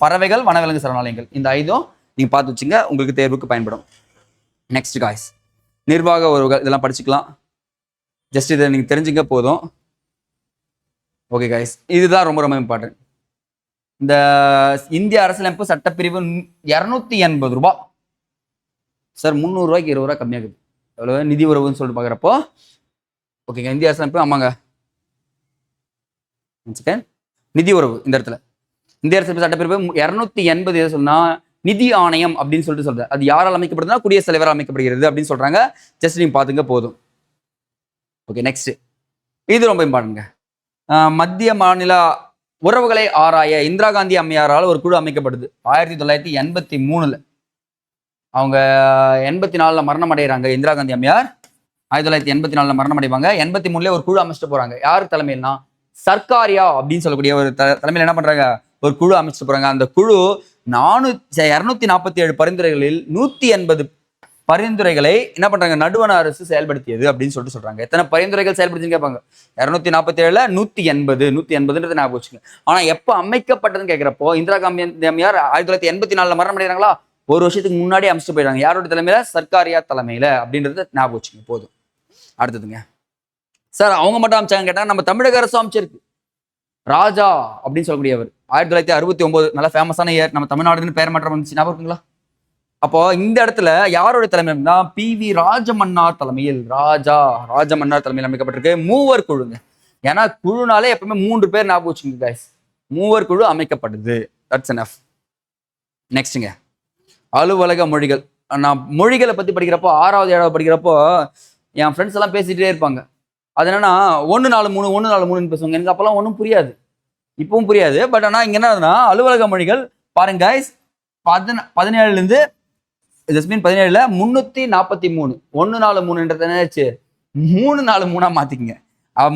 பறவைகள், வனவிலங்கு சரணாலயங்கள், இந்த 5 நீங்க பார்த்து வச்சுங்க, உங்களுக்கு தேர்வுக்கு பயன்படும். நெக்ஸ்ட் காய்ஸ், நிர்வாக உறவுகள் இதெல்லாம் படிச்சுக்கலாம். ஜஸ்ட் இதை நீங்க தெரிஞ்சுங்க போதும். ஓகே காய்ஸ், இதுதான் ரொம்ப ரொம்ப இம்பார்ட்டன்ட். இந்த இந்திய அரசியலமைப்பு சட்டப்பிரிவு 280 ரூபாய். சார் 300 ரூபாய்க்கு 20 ரூபாய் கம்மியாகுது. எவ்வளவு நிதி உறவுன்னு சொல்லிட்டு பாக்குறப்போ, ஓகேங்க, இந்திய அரசியலமைப்பு, ஆமாங்க, நிதி உறவு. இந்த இடத்துல இந்திய அரசியலமைப்பு சட்டப்பிரிவு 280 எதை சொன்னா நிதி ஆணையம் அப்படின்னு சொல்லிட்டு சொல்றாரு. அது யாரால் அமைக்கப்படுதுன்னா குடியரசுத் தலைவரால் அமைக்கப்படுகிறது அப்படின்னு சொல்றாங்க. ஜஸ்ட் நீங்க பாத்துங்க போதும். ஓகே, நெக்ஸ்ட், இது ரொம்ப இம்பார்ட்டன்ட்ங்க. மத்திய மாநில உறவுகளை ஆராய இந்திரா காந்தி அம்மையாரால் ஒரு குழு அமைக்கப்படுது 1983. அவங்க 84 மரணம் அடைகிறாங்க. இந்திரா காந்தி அம்மையார் 1984 மரணம் அடைவாங்க. 83 ஒரு குழு அமைச்சிட்டு போறாங்க. யார் தலைமையில்னா சர்க்காரியா அப்படின்னு சொல்லக்கூடிய ஒரு தலைமையில் என்ன பண்றாங்க, ஒரு குழு அமைச்சிட்டு போறாங்க. அந்த குழு 247 பரிந்துரைகளில் 180 பரிந்துரைகளை என்ன பண்றாங்க, நடுவண் அரசு செயல்படுத்தியது அப்படின்னு சொல்லிட்டு சொல்றாங்க. எத்தனை பரிந்துரைகள் செயல்படுத்தின்னு கேட்பாங்க. 247ல 180 ஞாபகம் வச்சுங்க. ஆனா எப்ப அமைக்கப்பட்டதுன்னு கேட்கிறப்போ இந்திரா காந்தி அம்மையார் 1984 மரணம் அடைகிறாங்களா, ஒரு வருஷத்துக்கு முன்னாடி அமைச்சிட்டு போயிடுறாங்க. யாரோட தலைமையில, சர்க்காரியா தலைமையில அப்படின்றத ஞாபகம் வச்சுங்க போதும். அடுத்ததுங்க, சார் அவங்க மட்டும் அமைச்சாங்க கேட்டா நம்ம தமிழக அரசு அமைச்சிருக்கு. ராஜா அப்படின்னு சொல்லக்கூடியவர் 1969 நல்ல ஃபேமஸான இயர். நம்ம தமிழ்நாடுன்னு பெயர் மாற்றம் வந்துச்சு, ஞாபகம் இருக்குங்களா? அப்போ இந்த இடத்துல யாரோட தலைமையில, PV ராஜமன்னார் தலைமையில், ராஜமன்னார் தலைமையில் அமைக்கப்பட்டிருக்கு. மூவர் குழுங்க. ஏன்னா குழுனாலே எப்பவுமே 3 பேர் ஞாபகம் வச்சுங்க கைஸ். மூவர் குழு அமைக்கப்படுது. That's enough. நெக்ஸ்ட்டுங்க, அலுவலக மொழிகள். நான் மொழிகளை பத்தி படிக்கிறப்போ 6வது 7வது படிக்கிறப்போ என் ஃப்ரெண்ட்ஸ் எல்லாம் பேசிட்டே இருப்பாங்க. அது என்னன்னா 143 பேசுவாங்க. எனக்கு அப்பெல்லாம் ஒன்றும் புரியாது, இப்பவும் புரியாது. பட் ஆனால் இங்க என்னன்னா அலுவலக மொழிகள் பாருங்க கைஸ், 17லேருந்து ஜஸ்மின் 17ல 343 143 என்னாச்சு 343 மாத்திக்கங்க.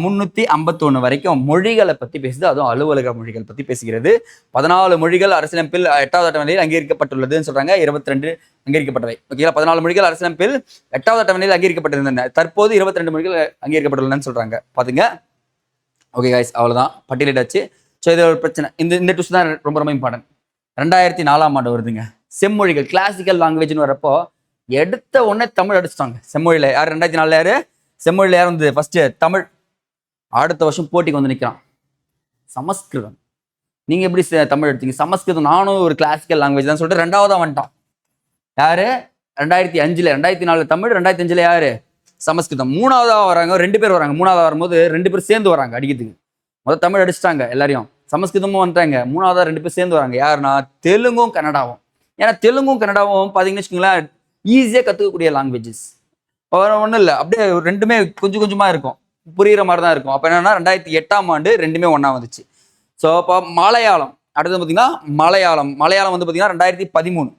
351 வரைக்கும் மொழிகளை பத்தி பேசுது. அதுவும் அலுவலக மொழிகள் பத்தி பேசுகிறது. 14 மொழிகள் அரசியலமைப்பில் 8வது அட்டவணையில் அங்கீகரிக்கப்பட்டுள்ளதுன்னு சொல்றாங்க. 22 அங்கீகரிக்கப்பட்டவை. ஓகேங்களா, 14 மொழிகள் அரசியலமைப்பில் 8வது அட்டவணையில் அங்கீகரிக்கப்பட்டிருந்தன. தற்போது 22 மொழிகள் அங்கீகரிக்கப்பட்டுள்ளதுன்னு சொல்றாங்க. பாத்துங்க. ஓகே கைஸ், அவ்வளவுதான், பட்டியலிட்டாச்சு. ஸோ இது ஒரு பிரச்சனை. இந்த டியூஸ் தான் ரொம்ப ரொம்ப இம்பார்ட்டன்ட். 2004ஆம் ஆண்டு வருதுங்க. செம்மொழிகள் கிளாசிக்கல் லாங்குவேஜ்னு வரப்போ எடுத்த உடனே தமிழ் அடிச்சிட்டாங்க. செம்மொழியில யார் 2004 யாரு செம்மொழியில யார் வந்து ஃபர்ஸ்ட் தமிழ். அடுத்த வருஷம் போட்டிக்கு வந்து நிற்கிறான் சமஸ்கிருதம். நீங்க எப்படி தமிழ் எடுத்தீங்க? சமஸ்கிருதம் நானும் ஒரு கிளாசிக்கல் லாங்குவேஜ் தான் சொல்லிட்டு 2வதா வந்துட்டான். யாரு 2005ல 2004 தமிழ், 2005ல யாரு சமஸ்கிருதம். 3வதா வராங்க, 2 பேர் வராங்க. 3வதா வரும்போது 2 பேர் சேர்ந்து வராங்க அடிக்கிறதுக்கு. முதல் தமிழ் அடிச்சிட்டாங்க எல்லாரையும், சமஸ்கிருதமும் வந்துட்டாங்க. 3வதா 2 பேர் சேர்ந்து வராங்க. யாருன்னா தெலுங்கும் கன்னடாவும். ஏன்னா தெலுங்கும் கன்னடாவும் பார்த்தீங்கன்னு வச்சுக்கோங்களேன் ஈஸியாக கற்றுக்கக்கூடிய லாங்குவேஜஸ். ஒன்றும் இல்லை, அப்படியே ரெண்டுமே கொஞ்சம் கொஞ்சமாக இருக்கும், புரிகிற மாதிரி தான் இருக்கும். அப்போ என்னன்னா 2008ஆம் ஆண்டு ரெண்டுமே ஒன்றா வந்துச்சு. ஸோ அப்போ மலையாளம் அடுத்தது பார்த்தீங்கன்னா மலையாளம் வந்து பார்த்தீங்கன்னா 2013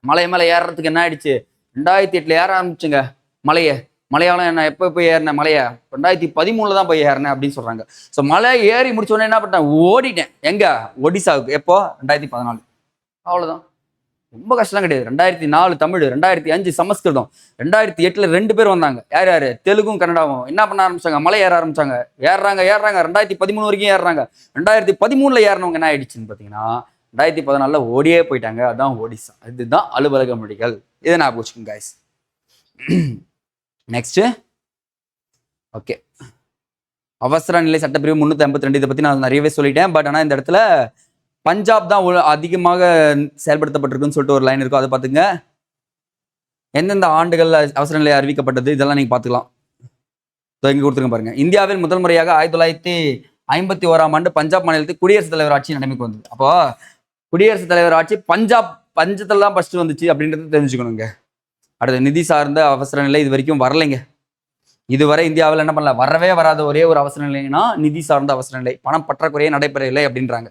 மலை மேலே ஏறுறதுக்கு என்ன ஆயிடுச்சு, 2008ல் ஏற ஆரம்பிச்சுங்க மலையாளம். என்ன எப்போ போய் ஏறினேன் மலையை 2013 தான் போய் ஏறினேன் அப்படின்னு சொல்கிறாங்க. ஸோ மலை ஏறி முடிச்ச உடனே என்ன பண்ணிட்டேன், ஓடிட்டேன். எங்கே? ஒடிசாவுக்கு. எப்போ? 2014. அவ்வளோதான், ரொம்ப கஷ்டம் கிடையாது. 2004 தமிழ், 2005 சமஸ்கிருதம், 2008ல் 2 பேர் வந்தாங்க. யார் தெலுங்கும் கன்னடாவும். என்ன பண்ண ஆரம்பிச்சாங்க, மலை ஏற ஆரம்பிச்சாங்க. ஏறுறாங்க 2013 வரைக்கும் ஏறுறாங்க. 2013ல் ஏறினவங்க என்ன ஆயிடுச்சுன்னு பார்த்தீங்கன்னா 2014ல் ஓடியே போயிட்டாங்க. அதுதான் ஒடிசா. இதுதான் அலுவலக மொழிகள். இதை நான் வச்சுக்கோங்க கைஸ். நெக்ஸ்ட், ஓகே, அவசர நிலை சட்டப்பிரிவு 352. இதை பத்தி நான் நிறையவே சொல்லிட்டேன். பட் ஆனால் இந்த இடத்துல பஞ்சாப் தான் அதிகமாக செயல்படுத்தப்பட்டிருக்குன்னு சொல்லிட்டு ஒரு லைன் இருக்கும், அதை பார்த்துங்க. எந்தெந்த ஆண்டுகள் அவசர நிலை அறிவிக்கப்பட்டது இதெல்லாம் நீங்க பார்த்துக்கலாம். இங்க கொடுத்துருங்க பாருங்க. இந்தியாவில் முதல் முறையாக 1951ஆம் ஆண்டு பஞ்சாப் மாநிலத்தில் குடியரசுத் தலைவர் ஆட்சி நடைமுறைக்கு வந்தது. அப்போ குடியரசுத் தலைவர் ஆட்சி பஞ்சத்தில் தான் ஃபர்ஸ்ட் வந்துச்சு அப்படின்றது தெரிஞ்சுக்கணுங்க. அடுத்த நிதி சார்ந்த அவசர நிலை இது வரைக்கும் வரலைங்க. இதுவரை இந்தியாவில் என்ன பண்ணல, வரவே வராத ஒரே ஒரு அவசர நிலைனா நிதி சார்ந்த அவசர நிலை. பணம் பற்றாக்குறையே நடைபெறவில்லை அப்படின்றாங்க.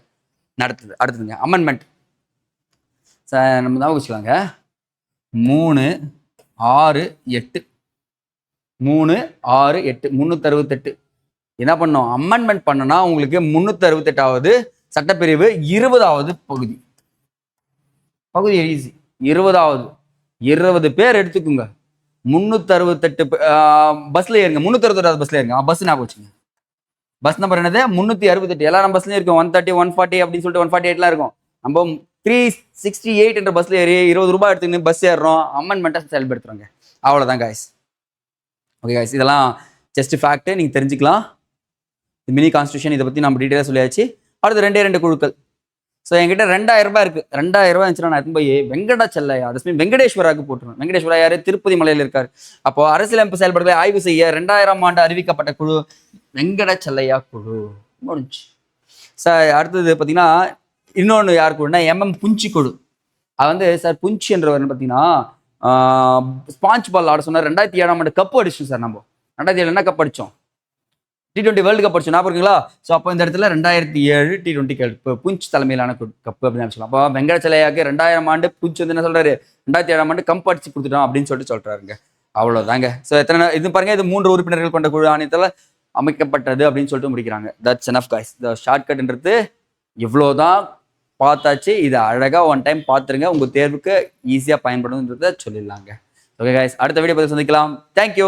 அடுத்ததுங்க அமெண்ட்மெண்ட். நம்ம தான் வச்சுக்கலாங்க. 3, 6, 8 368 என்ன பண்ணோம், அமெண்ட்மெண்ட் பண்ணனா உங்களுக்கு 368வது சட்டப்பிரிவு 20வது பகுதி ஈஸி. 20 பேர் எடுத்துக்குங்க. 368 பஸ்ல ஏறுங்க. 368வது பஸ்ல ஏறுங்க. பஸ் ஞாபகம் வச்சுங்க. பஸ் நம்பர் என்னது 368. எல்லாரும் பஸ்லயும் இருக்கும். 130 140 அப்படின்னு சொல்லிட்டு 148 இருக்கும். நம்ம 368 என்ற பஸ்ல ஏறி 20 ரூபாய் எடுத்துக்கின்னு பஸ் ஏறுறோம், அமெண்ட்மெண்ட்டை செயல்படுத்துறாங்க. அவ்வளோதான் காய்ஸ். ஓகே காய்ஸ், இதெல்லாம் ஜஸ்ட் ஃபேக்ட், நீங்க தெரிஞ்சுக்கலாம். மினி கான்ஸ்டியூஷன் இதை பத்தி நம்ம டீட்டெயிலாக சொல்லியாச்சு. அடுத்து 2 குழுக்கள். ஸோ என்கிட்ட 2000 ரூபாய் இருக்கு. 2000 ரூபாய் இருந்துச்சுன்னா நான் எடுத்து போய் வெங்கடாச்சலையா, அது வெங்கடேஸ்வராவுக்கு போட்டுருவேன். வெங்கடேஸ்வரா யாரு? திருப்பதி மலையில் இருக்காரு. அப்போ அரசியலமைப்பு செயல்பாடுகளை ஆய்வு செய்ய 2000ஆம் ஆண்டு அறிவிக்கப்பட்ட குழு வெங்கடாச்சலையா குழு. முடிஞ்சு சார். அடுத்தது பார்த்தீங்கன்னா இன்னொன்று யார் குழுனா புஞ்சி குழு. அது வந்து சார் புஞ்சி என்றவர் பார்த்தீங்கன்னா ஸ்பாஞ்ச் பால் ஆட சொன்னார். 2007ஆம் ஆண்டு கப்பு அடிச்சோம் சார். நம்ம 2007 என்ன கப் அடித்தோம்? T20 வேர்ல்டு கப் அடிச்சோம், ஞாபகம் இருக்குங்களா? ஸோ அப்போ இந்த இடத்துல 2007 T20 கப் புஞ்ச் தலைமையிலான கப்பு அப்படின்னு சொல்லலாம். அப்போ வெங்கடாச்சலையாக்கு 2000ஆம் ஆண்டு புஞ்ச் வந்து என்ன சொல்றாரு? 2007ஆம் ஆண்டு கப் அடிச்சு கொடுத்துட்டோம் அப்படின்னு சொல்றாருங்க. அவ்வளோதாங்க. ஸோ எத்தனை இது பாருங்க, இது 3 உறுப்பினர்கள் கொண்ட குழு ஆணையத்தில் அமைக்கப்பட்டது அப்படின்னு சொல்லிட்டு முடிக்கிறாங்க. That's enough guys. இந்த ஷார்ட்கட்ன்றது இவ்வளோதான் பார்த்தாச்சு. இதை அழகா ஒன் டைம் பார்த்துருங்க, உங்க தேர்வுக்கு ஈஸியாக பயன்படும்ன்றதை சொல்லிடலாங்க. ஓகே காய்ஸ், அடுத்த வீடியோ பற்றி சந்திக்கலாம். தேங்க்யூ.